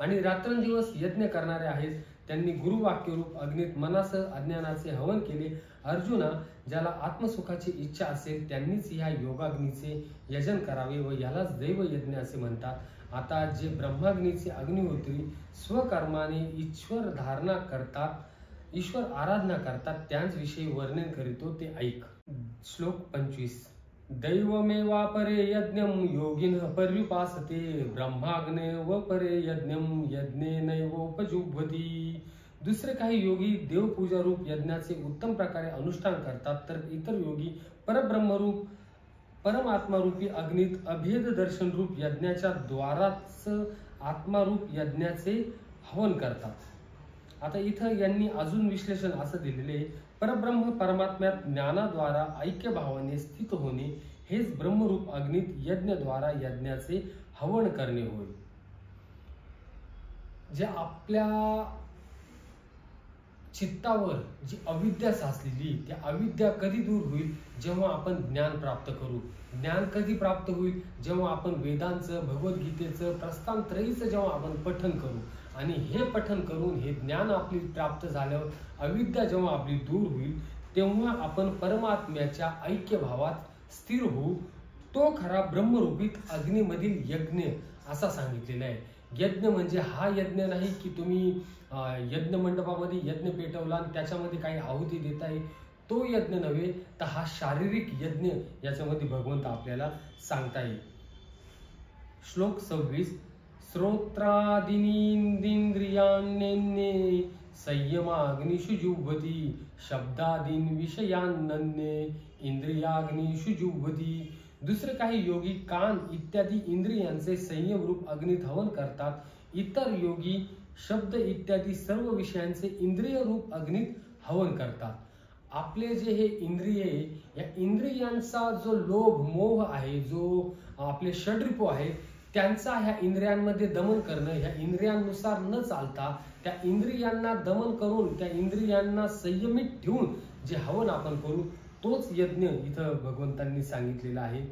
आणि रात्रंदिवस यज्ञ करणारे आहेत त्यांनी गुरुवाक्यरूप अग्नीत मनासह अज्ञानाचे हवन केले. अर्जुना, ज्याला आत्मसुखाची इच्छा असेल त्यांनीच ह्या योगाग्नीचे यजन करावे व यालाच दैव यज्ञ असे म्हणतात. आता जे ब्रह्माग्नीचे अग्निहोत्री स्वकर्माने ईश्वर आराधना करतात त्यांच्याविषयी वर्णन करीतो ते ऐक. श्लोक 25. दैवमेवापरे यज्ञं योगिनः पर्युपासते ब्रह्माग्नेव परे यज्ञं यज्ञेनैवोपजुह्वति. दुसरे काही योगी देवपूजा रूप यज्ञाचे उत्तम प्रकारे अनुष्ठान करतात तर इतर योगी परमात्मारूपी अग्नीत अभेद दर्शन रूप यज्ञाच्या द्वाराच आत्मारूप यज्ञाचे हवन करतात. आता इथं यांनी अजून विश्लेषण असं दिलेले, परब्रह्म परमात्म्यात ज्ञानाद्वारा ऐक्य भावाने स्थित होणे हेच ब्रह्मरूप अग्नीत यज्ञद्वारा यज्ञाचे हवन करणे होय. जे आपल्या चित्तावर जी अविद्या साचलेली त्या अविद्या कधी दूर होईल, जेव्हा आपण ज्ञान प्राप्त करू. ज्ञान कधी प्राप्त होईल, जेव्हा आपण वेदांचं, भगवद्गीतेचं, प्रस्थानत्रयीचं जेव्हा आपण पठन करू आणि हे पठन करून हे ज्ञान आपली प्राप्त झाल्यावर अविद्या जेव्हा आपली दूर होईल तेव्हा आपण परमात्म्याच्या ऐक्य भावात स्थिर होऊ. तो खरा ब्रह्मरूपीत अग्नीमधील यज्ञ असा सांगितलेला आहे. यज्ञ म्हणजे हा यज्ञ नाही की तुम्ही यज्ञ मंडपामध्ये यज्ञ पेटवला आणि त्याच्यामध्ये काही आहुती देताय, तो यज्ञ नव्हे, तर हा शारीरिक यज्ञ याच्यामध्ये भगवंत आपल्याला सांगता येईल. श्लोक 26. श्रोत्रादीनींद्रियाण्यन्ये संयमाग्निषु जुह्वति शब्दादीन विषयान्नन्ये इंद्रियाग्निषु जुह्वति. दुसरे काही योगी कान इत्यादी इंद्रियांचे संयम रूप अग्नीत हवन करतात. इतर योगी शब्द इत्यादी सर्व विषयांचे इंद्रिय रूप अग्नीत हवन करतात. आपले जे हे इंद्रिय, या इंद्रियांचा जो लोभ मोह आहे, जो आपले षड्रिपू आहे, त्यांचा ह्या इंद्रियांमध्ये दमन करणं, ह्या इंद्रियांनुसार न चालता त्या इंद्रियांना दमन करून त्या इंद्रियांना संयमित ठेवून जे हवन आपण करू तोच यज्ञ इथं भगवंतांनी सांगितलेला आहे.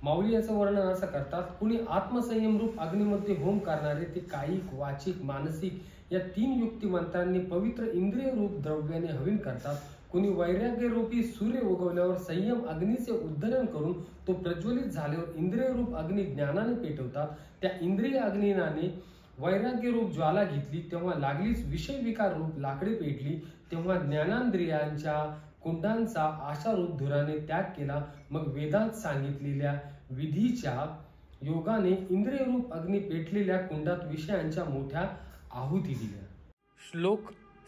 माऊली याचं वर्णन असं करतात, कुणी आत्मसंयम रूप अग्नीमध्ये होम करणारे ते कायिक, वाचिक, मानसिक या 3 युक्ती मंत्रांनी पवित्र इंद्रिय रूप द्रव्याने हवन करतात. कुणी वैराग्य रूपी सूर्य उगवल्यावर संयम अग्नीचे उद्धरण करून तो प्रज्वलित झाल्यावर इंद्रिय रूप अग्नी ज्ञानाने पेटवतात. त्या इंद्रिय अग्निनाने वैराग्य रूप ज्वाला घेतली तेव्हा लागलीच विषय विकार रूप लाकडी पेटली, तेव्हा ज्ञानांद्रियांच्या कुंडांचा आशारूप धुराने त्याग केला. मग वेदांत सांगितलेल्या विधीच्या योगाने इंद्रिय रूप अग्नी पेटलेल्या कुंडात विषयांच्या मोठ्या आहुती दिल्या. श्लोक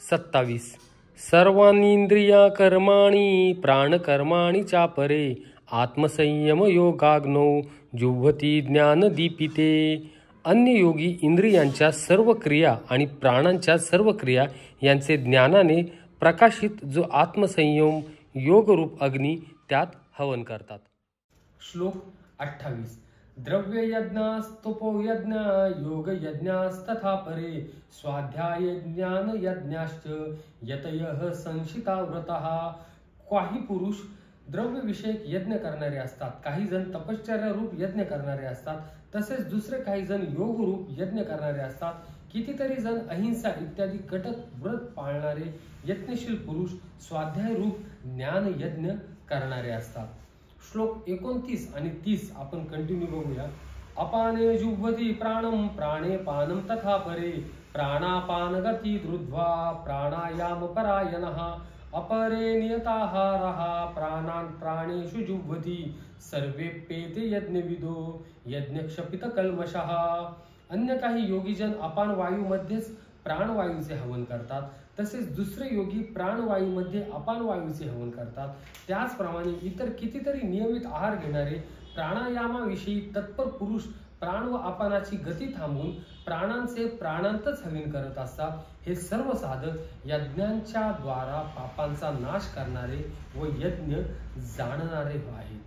27. सर्वानींद्रिया कर्माणि प्राणकर्माणि चापरे आत्मसंयम योगाग्नौ जुह्वति ज्ञानदीपिते. अन्य योगी इंद्रियांच्या सर्व क्रिया आणि प्राणांच्या सर्व क्रिया यांचे ज्ञानाने प्रकाशित जो आत्मसंयम योगरूप अग्नी त्यात हवन करतात. श्लोक 28. द्रव्य यज्ञास्तपो यज्ञ योग यज्ञास्तथा परे स्वाध्याय ज्ञान यज्ञाश्च यतयः संशिता व्रतः. काही पुरुष द्रव्य विषयक यज्ञ करणारे असतात, काही जण तपश्चर्या रूप यज्ञ करणारे असतात, तसेच दुसरे काही जण योग रूप यज्ञ करणारे असतात. कितीतरी जण अहिंसा इत्यादी कटक व्रत पाळणारे यत्नशील पुरुष स्वाध्याय रूप ज्ञान यज्ञ करणारे असतात. श्लोक 29 आणि 30 आपण कंटिन्यू बघूया. अपाने जुह्वति प्राणम प्राणे पानम तथा परे प्राणापान गती रुद्ध्वा प्राणायाम परायणः अपरे नियताहारः प्राणान् प्राणेषु जुह्वति सर्वेप्येते यज्ञविदो यज्ञक्षपित कल्मषः. अन्य काही योगीजन अपान वायूमध्येच प्राणवायूचे हवन करतात, तसेच दुसरे योगी प्राणवायूमध्ये अपान वायूचे हवन करतात. त्याचप्रमाणे इतर कितीतरी नियमित आहार घेणारे प्राणायामाविषयी तत्पर पुरुष प्राण व अपानाची गती थांबवून प्राणांचे प्राणांतच हवन करत असतात. हे सर्व साधक यज्ञांच्या द्वारा पापांचा नाश करणारे व यज्ञ जाणणारे आहेत.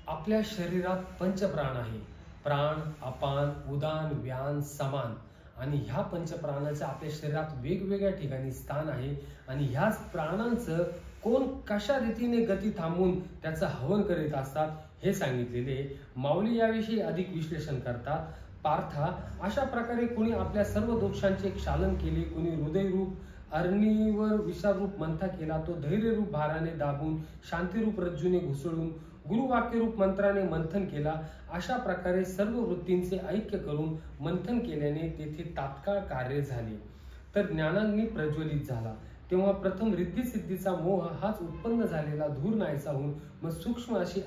आपल्या शरीरात पंचप्राण आहे. प्राण, अपान, उदान, व्यान, समान आणि ह्या पंचप्राणाचे आपल्या शरीरात वेगवेगळ्या ठिकाणी स्थान आहे आणि ह्याच प्राणांचं कोण कशा रीतीने गती थांबवून त्याचं हवन करीत असतात हे सांगितलेले. माऊली याविषयी अधिक विश्लेषण करतात. पार्था, अशा प्रकारे कोणी आपल्या सर्व दोषांचे क्षालन केले, कोणी हृदयरूप अरणीवर विषारूप मंथा केला, तो धैर्यरूप भाराने दाबून, शांतीरूप रज्जूने घुसळून, गुरुवाक्यरूप मंत्राने मंथन केला. अशा प्रकारे सर्व वृत्तींचे ऐक्य करून मंथन केल्याने तेथे तात्काळ कार्य झाले. तर ज्ञानाग्नी प्रज्वलित झाला. तेव्हा प्रथम रिद्धी-सिद्धीचा मोह हाच उत्पन्न झालेला धूर नाहीसा होऊन मग सूक्ष्म अशी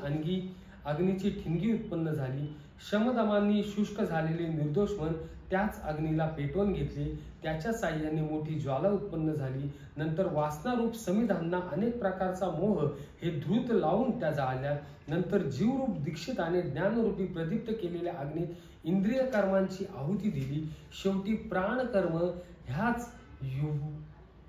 अग्नीची ठिणगी उत्पन्न झाली. शमदमांनी शुष्क झालेले निर्दोष मन त्याच अग्नीला पेटवून घेतले. त्याच्या साह्याने मोठी ज्वाला उत्पन्न झाली. नंतर वासनारूप समिधांना अनेक प्रकारचा मोह हे धृत लावून त्या जाळल्या. नंतर जीवरूप दीक्षिताने ज्ञानरूपी प्रदीप्त केलेल्या अग्नीत इंद्रिय कर्मांची आहुती दिली. शेवटी प्राणकर्म ह्याच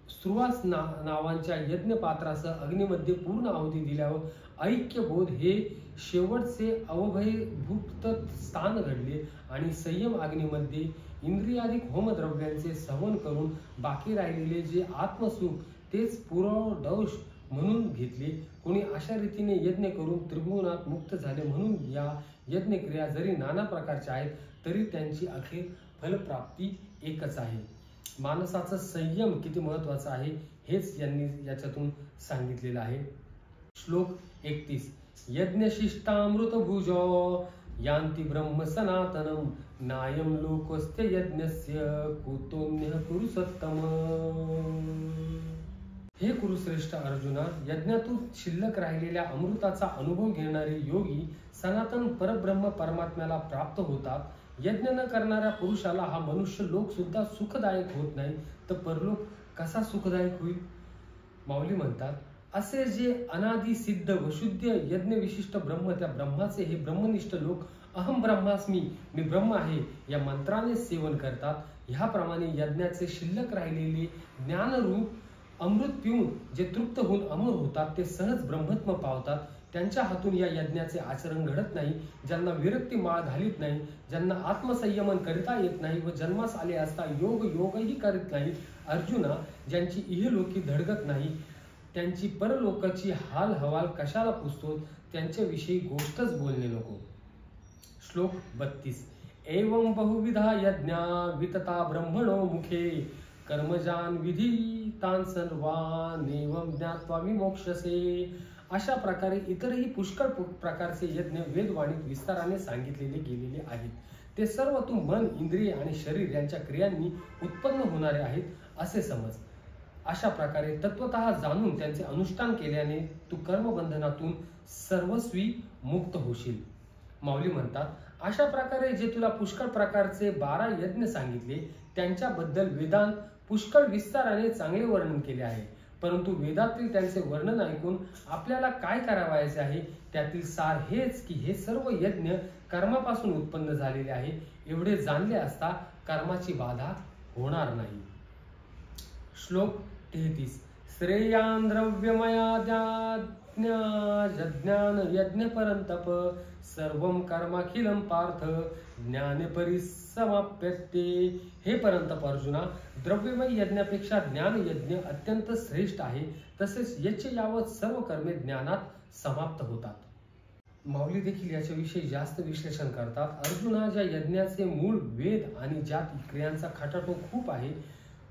सुवास नावांच्या यज्ञपात्रासह अग्नीमध्ये पूर्ण आहुती दिल्यावर ऐक्यबोध हे शेवटचे अवभयभूत स्थान घडले आणि संयम अग्नीमध्ये इंद्रियाधिक होमद्रव्यांचे सवन करून बाकी राहिलेले जे आत्मसुख तेच पुरोडौष म्हणून घेतले. कोणी अशा रीतीने यज्ञ करून त्रिभुवनात मुक्त झाले. म्हणून या यज्ञक्रिया जरी नाना प्रकारच्या आहेत तरी त्यांची अखेर फलप्राप्ती एकच आहे. माणसाचा संयम किती महत्वाचा आहे हेच यांनी याच्यातून सांगितलेलं आहे. श्लोक 31. यज्ञशिष्टामृतभुजो यान्ति ब्रह्म सनातनम नायम लोकस्य यज्ञस्य कुतोन्यः कुरुसत्तम. हे कुरुश्रेष्ठ अर्जुना, यज्ञातून शिल्लक राहिलेल्या अमृताचा अनुभव घेणारे योगी सनातन परब्रह्म परमात्म्याला प्राप्त होतात. यज्ञ न करणाऱ्या पुरुषाला हा मनुष्य लोक सुद्धा सुखदायक होत नाही तर परलोक कसा सुखदायक होईल. माऊली म्हणतात, असे जे अनादि सिद्ध व शुद्ध यज्ञ विशिष्ट ब्रह्म, त्या ब्रह्माचे हे ब्रह्मनिष्ठ लोक अहम ब्रह्मास्मी, मी ब्रह्म आहे या मंत्राने सेवन करतात. ह्याप्रमाणे यज्ञाचे शिल्लक राहिलेले ज्ञानरूप अमृत पिऊन जे तृप्त होऊन अमर होतात ते सहज ब्रह्मत्व पावतात. त्यांच्या हातून या यज्ञाचे आचरण घडत नाही. ज्यांना विरक्ती माळ घालीत नाही, ज्यांना आत्मसंयमन करता येत नाही व जन्मास आले असता योगही करीत नाही. अर्जुना, ज्यांची इहलोकी धडगत नाही, त्यांची परलोकाची हाल हवाल कशाला पुसतो, त्यांच्याविषयी गोष्टच बोलणे नको. श्लोक 32. एवं बहुविधा यज्ञा वितता ब्रह्मणो मुखे कर्मजान विधी तान सर्वान एवं ज्ञात्वा विमोक्षसे. अशा प्रकारे इतरही पुष्कळ प्रकारचे यज्ञ वेदवाणीत विस्ताराने सांगितलेले गेलेले आहेत. ते सर्व तू मन, इंद्रिय आणि शरीर यांच्या क्रियांनी उत्पन्न होणारे आहेत असे समज. अशा प्रकारे तत्वतः जाणून त्यांचे अनुष्ठान केल्याने तू कर्मबंधनातून सर्वस्वी मुक्त होशील. माऊली म्हणतात, अशा प्रकारे जे तुला पुष्कळ प्रकारचे 12 यज्ञ सांगितले त्यांच्याबद्दल वेदांत पुष्कळ विस्ताराने चांगले वर्णन केले आहे. परंतु वेदातील त्यांचे वर्णन ऐकून आपल्याला काय करावयाचे आहे त्यातील सार हेच की हे सर्व यज्ञ कर्मापासून उत्पन्न झालेले आहे. एवढे जाणले असता कर्माची बाधा होणार नाही. श्लोक 33. श्रेयान द्रव्यमयाज्ञान यज्ञ परंतप सर्वं कर्माखिलं पार्थ ज्ञान परिसमाप्यते. हे परंतप अर्जुना, द्रव्यमय यज्ञापेक्षा ज्ञान यज्ञ अत्यंत श्रेष्ठ आहे. तसेच यज्ञ यावत सर्व कर्मे ज्ञानात समाप्त होतात. माऊली देखील याच्याविषयी जास्त विश्लेषण करतात. अर्जुना, ज्या यज्ञाचे मूळ वेद आणि ज्यात क्रियांचा खटाटोप खूप आहे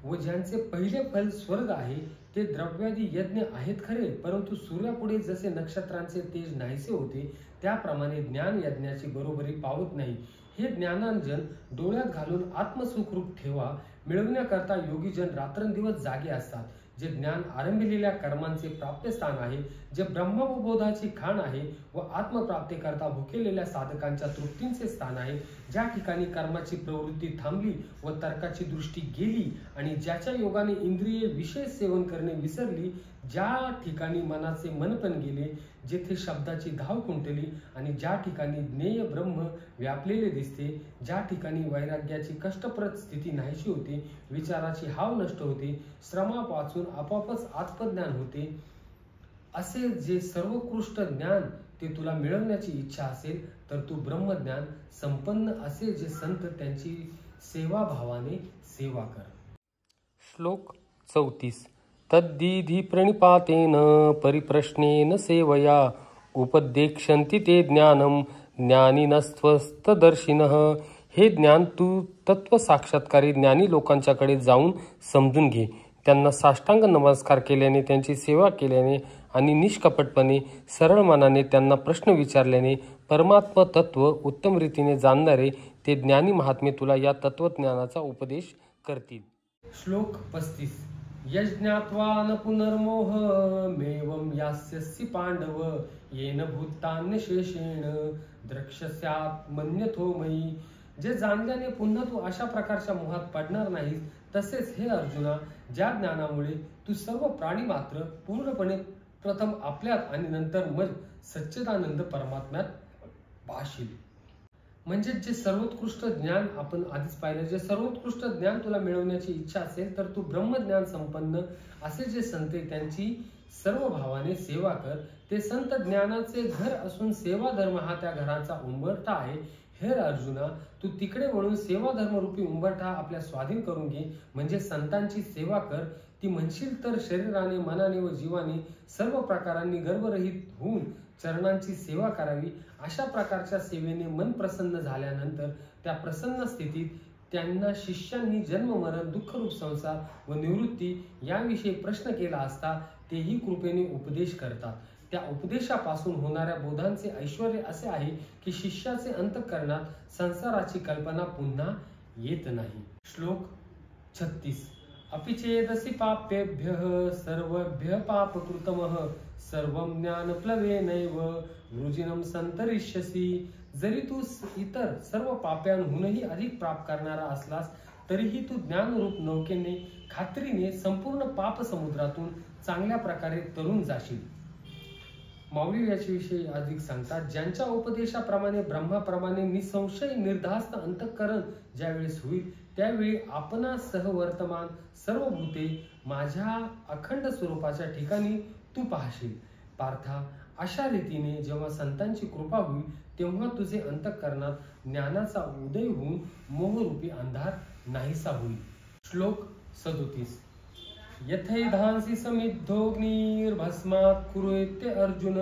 व ज्यांचे पहिले फल स्वर्ग आहे ते द्रव्यादी यज्ञ आहेत खरे, परंतु सूर्यापुढे जसे नक्षत्रांचे तेज नाहीसे होते त्याप्रमाणे ज्ञान यज्ञाची बरोबरी पावत नाही. हे ज्ञानांजन डोळ्यात घालून आत्मसुखरूप ठेवा मिळवण्याकरता योगीजन रात्रंदिवस जागे असतात. जे ज्ञान आरंभिलेल्या कर्मांचे प्राप्यस्थान आहे, जे ब्रह्मबोधाची खाण आहे व आत्मप्राप्तीकरता भुकेलेल्या साधकांच्या तृप्तींचे स्थान आहे, ज्या ठिकाणी कर्माची प्रवृत्ती थांबली व तर्काची दृष्टी गेली आणि ज्याच्या योगाने इंद्रिये विषय सेवन करणे विसरली, ज्या ठिकाणी मनाचे मनपण गेले, जेथे शब्दाची धाव खुंटली आणि ज्या ठिकाणी ज्ञेय ब्रह्म व्यापलेले दिसते, ज्या ठिकाणी वैराग्याची कष्टप्रद स्थिती नाहीशी होते, विचाराची हाव नष्ट होते, श्रमाप वाचून आपोआपच आत्मज्ञान होते, असे जे सर्वोत्कृष्ट ज्ञान ते तुला मिळवण्याची इच्छा असेल तर तू ब्रह्मज्ञान संपन्न असे जे संत त्यांची सेवाभावाने सेवा कर. श्लोक 34. तद्दीधी प्रणिपातेन परिप्रश्नेन सेवया उपदेक्षन्ति ते ज्ञानम ज्ञानिनस्त्वस्तदर्शिनः. हे ज्ञान तू तत्व साक्षात्कारी ज्ञानी लोकांच्याकडे जाऊन समजून घे. त्यांना साष्टांग नमस्कार केल्याने, त्यांची सेवा केल्याने आणि निष्कपटपणे सरळ मनाने त्यांना प्रश्न विचारल्याने परमात्मा तत्व उत्तम रीतीने जाणणारे ते ज्ञानी महात्मे तुला या तत्वज्ञानाचा उपदेश करतील. श्लोक 35. यज्ञात्वा न पुनर्मोह मेवं यास्यसि पांडव येन भूतान्य शेषेण द्रक्ष्यस्यात् मन्यथो मयी. जे जाणल्याने पुन्हा तू अशा प्रकारच्या मोहात पडणार नाहीस, तसेच हे अर्जुना, ज्या ज्ञानामुळे तू सर्व प्राणी मात्र पूर्णपणे प्रथम आपल्यात आणि नंतर मग सच्चिदानंद परमात्म्यात पाहशील. म्हणजे जे सर्वोत्कृष्ट ज्ञान आपण आधीच पाहिलं, जे सर्वोत्कृष्ट ज्ञान तुला मिळवण्याची इच्छा असेल तर तू ब्रह्मज्ञान संपन्न असे जे संत त्यांची सर्व भावाने सेवा कर. ते संत ज्ञानाचे घर असून सेवा धर्म हा त्या घराचा उंबरठा आहे. हे अर्जुना, तू तिकडे वळून सेवा धर्मरूपी उंबरठा आपल्या स्वाधीन करून घे. म्हणजे संतांची सेवा कर. ती म्हणशील तर शरीराने, मनाने व जीवाने सर्व प्रकारांनी गर्भरहित होऊन चरणांची सेवा करावी. अशा प्रकारच्या सेवेने मन प्रसन्न झाल्यानंतर त्या प्रसन्न स्थितीत त्यांना शिष्यांनी जन्म, मरण, दुःखरूप संसार व निवृत्ती याविषयी प्रश्न केला असता तेही कृपेने उपदेश करतात. त्या उपदेशापासून होणाऱ्या बोधांचे ऐश्वर्य असे आहे की शिष्याचे अंतःकरणात संसाराची कल्पना पुन्हा येत नाही. श्लोक 36. अपि चेदसि पापेभ्यः सर्वभ्यः पापकृतमः सर्वं ज्ञानप्लवेनैव वृजिनं संतरिष्यसि. जरी तू इतर सर्व पाप्यांहूनही अधिक पाप करणारा असलास तरीही तू ज्ञानरूप नौकेने खात्रीने संपूर्ण पाप समुद्रातून चांगल्या प्रकारे तरून जाशील. माऊली याच्याविषयी अधिक सांगतात. ज्यांच्या उपदेशाप्रमाणे ब्रह्माप्रमाणे निसंशय निर्धास्त अंतःकरण ज्यावेळेस होईल त्यावेळी आपणासह वर्तमान सर्व भूते माझ्या अखंड स्वरूपाच्या ठिकाणी तू पाहशील. पार्था, अशा रीतीने जेव्हा संतांची कृपा होईल तेव्हा तुझे अंतःकरणात ज्ञानाचा उदय होऊन मोहरूपी अंधार नाहीसा होईल. श्लोक 37. यथैधांसी समिद्धोऽग्निर्भस्मात् कुरुते अर्जुन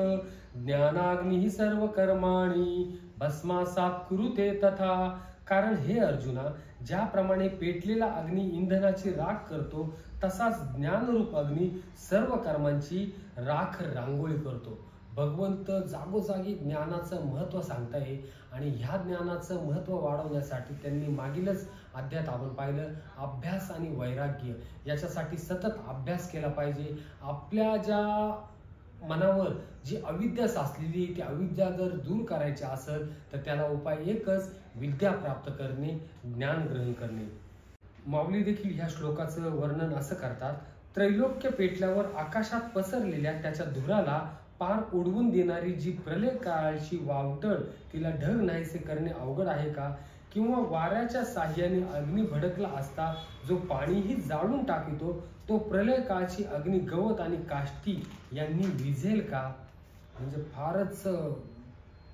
ज्ञानाग्निः सर्व कर्माणि भस्मासात् कुरुते तथा. कारण हे अर्जुना, ज्याप्रमाणे पेटलेला अग्नी इंधनाची राख करतो तसाच ज्ञानरूप अग्नी सर्व कर्मांची राख रांगोळी करतो. भगवंत जागोजागी ज्ञानाचं महत्व सांगताय आणि ह्या ज्ञानाचं महत्व वाढवण्यासाठी त्यांनी मागीलच अध्यात आपण पाहिलं अभ्यास आणि वैराग्य. याच्यासाठी सतत अभ्यास केला पाहिजे. आपल्या ज्या मनावर जी अविद्या साचलेली ती अविद्या जर दूर करायची असेल तर त्याला उपाय एकच, विद्या प्राप्त करणे, ज्ञान ग्रहण करणे. माऊली देखील ह्या श्लोकाचं वर्णन असं करतात. त्रैलोक्य पेटल्यावर आकाशात पसरलेल्या त्याच्या धुराला पार उडवून देणारी जी प्रलय काळाची वावटळ तिला ढग नाहीसे करणे अवघड आहे का? किंवा वाऱ्याच्या साह्याने अग्नी भडकला असता जो पाणीही जाळून टाकितो तो प्रलय काळची अग्नी गवत आणि काष्टी यांनी विझेल का? म्हणजे फारच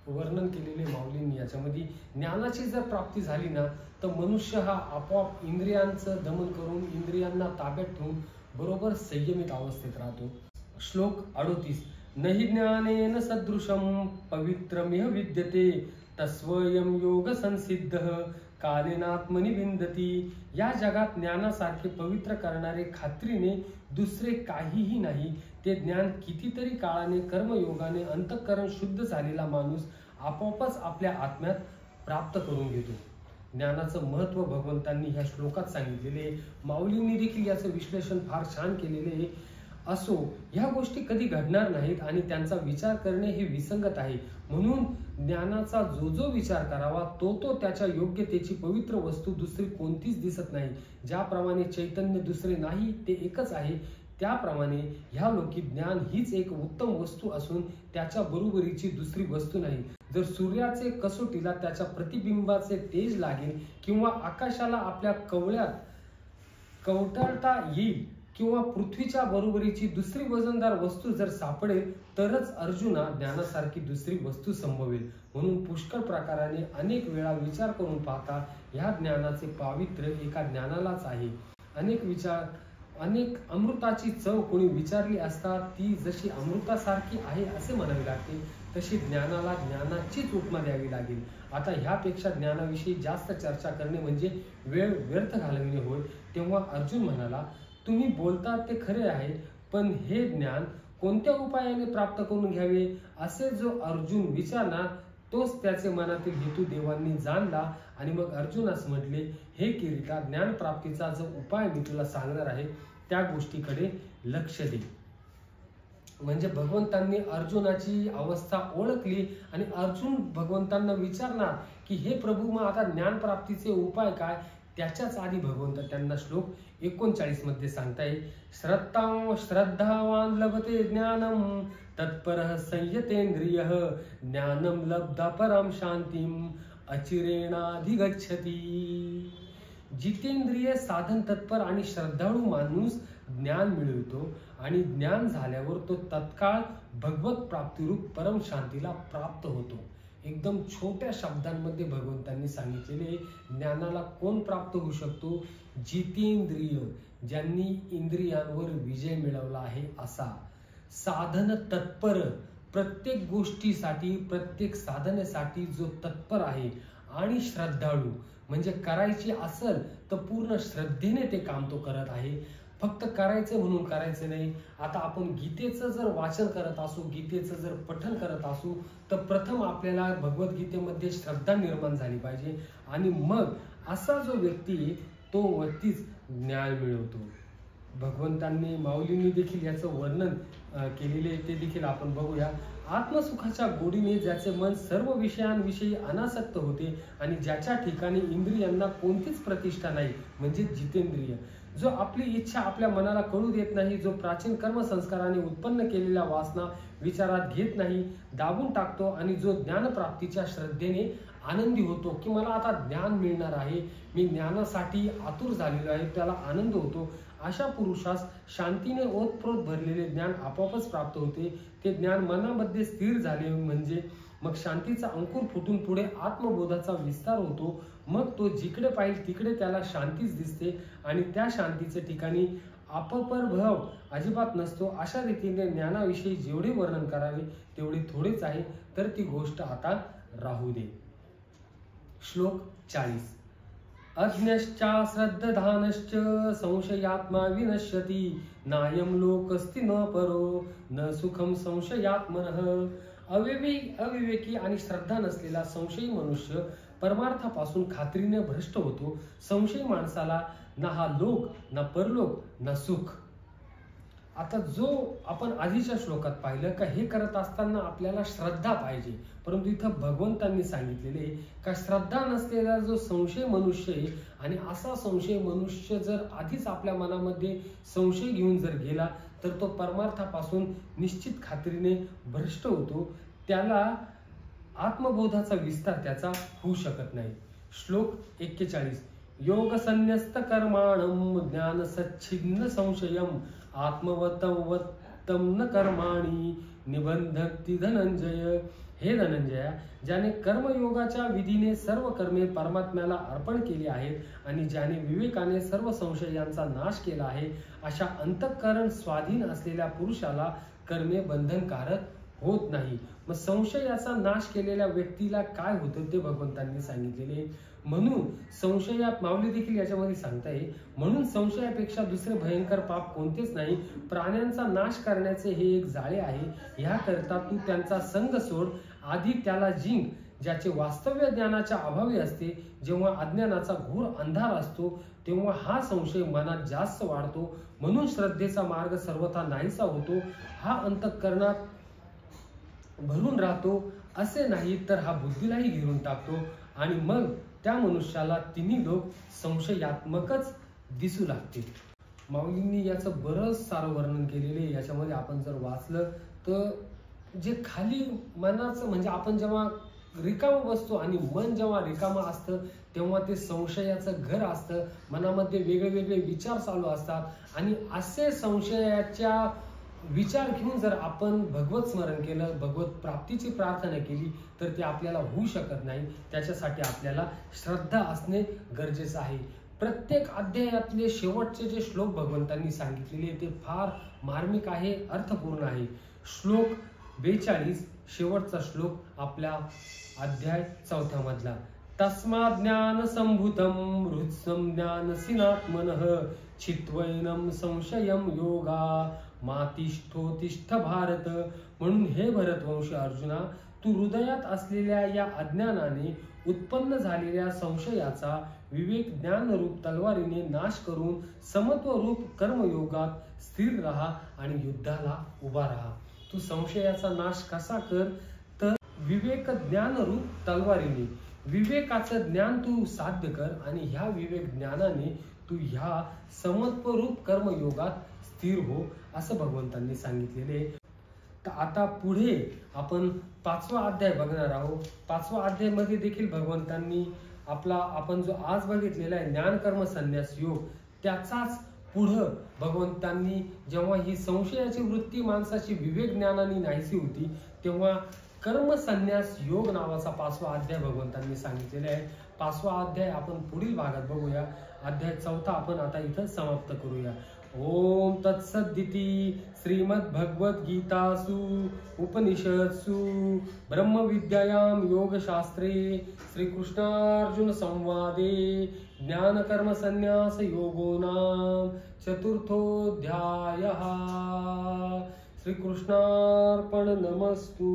वर्णन केलेले माऊलींनी याच्यामध्ये. ज्ञानाची जर प्राप्ती झाली ना तर मनुष्य हा आपोआप इंद्रियांचं दमन करून इंद्रियांना ताब्यात ठेवून बरोबर संयमित अवस्थेत राहतो. श्लोक 38. नहि ज्ञानेन सदृशं पवित्रमिह विद्यते तस्वयं योग संसिद्धः कालेनात्मनि विंदती. या जगात ज्ञानासारखे पवित्र करणारे खात्रीने दुसरे काहीही नाही. ते ज्ञान कितीतरी काळाने कर्मयोगाने अंतःकरण शुद्ध झालेला माणूस आपोआपच आपल्या आत्म्यात प्राप्त करून घेतो. ज्ञानाचं महत्व भगवंतांनी ह्या श्लोकात सांगितलेले. माऊलींनी देखील याचं विश्लेषण फार छान केलेले असो. ह्या गोष्टी कधी घडणार नाहीत आणि त्यांचा विचार करणे हे विसंगत आहे. म्हणून ज्ञानाचा जो जो विचार करावा तो त्याच्या योग्यतेची पवित्र वस्तू दुसरी कोणतीच दिसत नाही. ज्याप्रमाणे चैतन्य दुसरे नाही ते एकच आहे त्याप्रमाणे ह्या लोकी ज्ञान हीच एक उत्तम वस्तू असून त्याच्या बरोबरीची दुसरी वस्तू नाही. जर सूर्याचे कसोटीला त्याच्या प्रतिबिंबाचे तेज लागेल किंवा आकाशाला आपल्या कवळ्यात कवटाळता येईल किंवा पृथ्वीच्या बरोबरीची दुसरी वजनदार वस्तू जर सापडेल तरच अर्जुना ज्ञानासारखी दुसरी वस्तू संभवेल. म्हणून पुष्कळ प्रकाराने अनेक वेळा विचार करून पाहता ह्या ज्ञानाचे पावित्र्य एका ज्ञानालाच आहे. अनेक विचार अनेक अमृताची चव कोणी विचारली असता ती जशी अमृतासारखी आहे असे म्हणावे लागते, तशी ज्ञानाला ज्ञानाचीच उपमा द्यावी लागेल. आता ह्यापेक्षा ज्ञानाविषयी जास्त चर्चा करणे म्हणजे वेळ व्यर्थ घालविणे होय. तेव्हा अर्जुन म्हणाला, तुम्ही बोलता ते खरे आहे, पण हे ज्ञान कोणत्या उपायाने प्राप्त करून घ्यावे? असे जो अर्जुन विचारणार तोच त्याचे मनातील हेतू देवांनी जाणला. आणि मग अर्जुनास म्हटले, हे किरीटा, ज्ञानप्राप्तीचा जो उपाय मी तुला सांगणार आहे त्या गोष्टीकडे लक्ष दे. म्हणजे भगवंतांनी अर्जुनाची अवस्था ओळखली आणि अर्जुन भगवंतांना विचारणार की हे प्रभू, मग आता ज्ञानप्राप्तीचे उपाय काय? त्याच्याच आधी भगवंत त्यांना श्लोक 39 मध्ये सांगताय, श्रद्धावान लभते ज्ञानम तत्परः संयतेंद्रियः ज्ञानम लब्धा परम शांतीम अचिरेणाधिगच्छति. जितेंद्रिय, साधन तत्पर आणि श्रद्धाळू माणूस ज्ञान मिळवतो आणि ज्ञान झाल्यावर तो तत्काळ भगवत प्राप्तिरूप परम शांतीला प्राप्त होतो. एकदम छोट्या शब्दांमध्ये भगवंतांनी सांगितलेले ज्ञानाला कोण प्राप्त होऊ शकतो? जितेंद्रिय, ज्यांनी इंद्रियांवर विजय मिळवला आहे असा. साधन तत्पर, प्रत्येक गोष्टीसाठी प्रत्येक साधनेसाठी जो तत्पर आहे. आणि श्रद्धाळू, म्हणजे करायची असेल तर पूर्ण श्रद्धेने ते काम तो करत आहे. फक्त करायचं म्हणून करायचं नाही. आता आपण गीतेचं जर वाचन करत असू, गीतेचं जर पठण करत असू, तर प्रथम आपल्याला भगवद्गीतेमध्ये श्रद्धा निर्माण झाली पाहिजे आणि मग असा जो व्यक्ती तो व्यक्तीच ज्ञान मिळवतो. भगवंतांनी, माऊलींनी देखील याचं वर्णन केलेले ते देखील आपण बघूया. आत्मसुखाच्या गोडीने ज्याचे मन सर्व विषयांविषयी अनासक्त होते आणि ज्याच्या ठिकाणी इंद्रियांना कोणतीच प्रतिष्ठा नाही, म्हणजे जितेंद्रिय, जो आपली इच्छा आपल्या मनाला कळू देत नाही, जो प्राचीन कर्मसंस्काराने उत्पन्न केलेल्या वासना विचारात घेत नाही, दाबून टाकतो आणि जो ज्ञानप्राप्तीच्या श्रद्धेने आनंदी होतो की मला आता ज्ञान मिळणार आहे, मी ज्ञानासाठी आतुर झालेलो आहे, त्याला आनंद होतो, अशा पुरुषास शांतीने ओतप्रोत भरलेले ज्ञान आपोआपच प्राप्त होते. ते ज्ञान मनामध्ये स्थिर झाले म्हणजे मग शांतीचा अंकुर फुटून पुढे आत्मबोधाचा विस्तार होतो. मग तो जिकडे पाहिजे तिकडे त्याला शांतीच दिसते आणि त्या शांतीचे ठिकाणी अपप्रभाव अजिबात नसतो. अशा रीतीने ज्ञानाविषयी जेवढे वर्णन करावे तेवढे थोडेच आहे, तर ती गोष्ट आता राहू दे. श्लोक 40. अज्ञश्चा श्रद्धानश्च संशयात्मा विनश्यति नायम लोकस्ति न परो न सुखम संशयात्मनः. अविवेकी आणि श्रद्धा नसलेला संशयी मनुष्य परमार्थापासून खात्रीने भ्रष्ट होतो. संशयी माणसाला ना हा लोक, ना परलोक, ना सुख. आता जो आपण आधीच्या श्लोकात पाहिलं का हे करत असताना आपल्याला श्रद्धा पाहिजे, परंतु इथं भगवंतांनी सांगितलेले का श्रद्धा नसलेला जो संशय मनुष्य आहे आणि असा संशय मनुष्य जर आधीच आपल्या मनामध्ये संशय घेऊन जर गेला तर तो परमार्थापासून निश्चित खात्रीने भ्रष्ट होतो. त्याला आत्मबोधाचा विस्तार त्याचा होऊ शकत नाही. श्लोक 41. योग संन्यस्त कर्माणम ज्ञान सच्छिन्न संशयम आत्मवतम न कर्माणी निबंधती धनंजय. हे धनंजया, ज्याने कर्मयोगाच्या विधीने सर्व कर्मे परमात्म्याला अर्पण केली आहेत आणि ज्याने विवेकाने सर्व संशयांचा नाश केला आहे, अशा अंतःकरण स्वाधीन असलेल्या पुरुषाला कर्मे बंधनकारक होत नाही. मग संशयाचा नाश केलेल्या व्यक्तीला काय होतं ते भगवंतांनी सांगितलेले. म्हणून संशयात माऊली देखील याच्यामध्ये सांगताय, म्हणून संशयापेक्षा दुसरे भयंकर पाप कोणतेच नाही. प्राण्यांचा नाश करण्याचे हे एक जाळे आहे. ह्याकरता तू त्यांचा संग सोड, आधी त्याला जिंक ज्याचे वास्तव्य ज्ञानाच्या अभावी असते. जेव्हा अज्ञानाचा घोर अंधार असतो तेव्हा हा संशय मनात जास्त वाढतो, म्हणून श्रद्धेचा मार्ग सर्वथा नाहीसा होतो. हा अंतःकरणात भरून राहतो असे नाही तर हा बुद्धीलाही घेऊन टाकतो आणि मग त्या मनुष्याला तिन्ही लोक संशयात्मकच दिसू लागते. माऊलींनी याचं बरंच सारं वर्णन केलेले. याच्यामध्ये आपण जर वाचलं तर जे खाली मनाचं म्हणजे आपण जेव्हा रिकामं बसतो आणि मन जेव्हा रिकामं असतं तेव्हा ते संशयाचं घर असतं. मनामध्ये वेगळे वेगळे विचार चालू असतात आणि असे संशयाच्या विचार घेऊन जर आपण भगवत स्मरण केलं, भगवत प्राप्तीची प्रार्थना केली तर ते आपल्याला होऊ शकत नाही. त्याच्यासाठी आपल्याला श्रद्धा असणे गरजेचं आहे. प्रत्येक अध्यायातले शेवटचे जे श्लोक भगवंतांनी सांगितलेले ते फार मार्मिक आहे, अर्थपूर्ण आहे. श्लोक 42 शेवटचा श्लोक आपल्या अध्याय 4 मधला. तस्मा ज्ञान संभूतम हृत्सम ज्ञानसिनात्मनः चित्वैनम संशयम योगा मातिष्ठोतिष्ठ भारत. म्हणून हे भरतवंशी अर्जुना, तू हृदयात असलेल्या या अज्ञानाने उत्पन्न झालेल्या संशयाचा विवेक ज्ञान रूप तलवारीने नाश करून समत्व रूप कर्मयोगात स्थिर राहा आणि युद्धाला उभा राहा. तू संशयाचा नाश कसा कर, तर विवेक ज्ञान रूप तलवारीने विवेकाचं ज्ञान तू साध्य कर आणि ह्या विवेक ज्ञानाने तू ह्या समत्व रूप कर्मयोगात स्थिर हो, असं भगवंतांनी सांगितलेले. तर आता पुढे आपण 5वा अध्याय बघणार आहोत. 5वा अध्याय मध्ये देखील भगवंतांनी आपण जो आज बघितलेला आहे ज्ञान कर्म संन्यास योग, त्याचाच पुढं भगवंतांनी जेव्हा ही संशयाची वृत्ती माणसाची विवेक ज्ञानाने नाहीशी होती, तेव्हा कर्म संन्यास योग नावाचा 5वा अध्याय भगवंतांनी सांगितलेला आहे. 5वा अध्याय आपण पुढील भागात बघूया. अध्याय 4 आपण आता इथं समाप्त करूया. ओम तत्सदिति श्रीमद्भगवद्गीतासु उपनिषत्सु ब्रह्मविद्यायां योगशास्त्रे श्रीकृष्णार्जुन संवादे ज्ञानकर्म संन्यास योगो नाम चतुर्थोऽध्यायः. श्रीकृष्णार्पणमस्तु.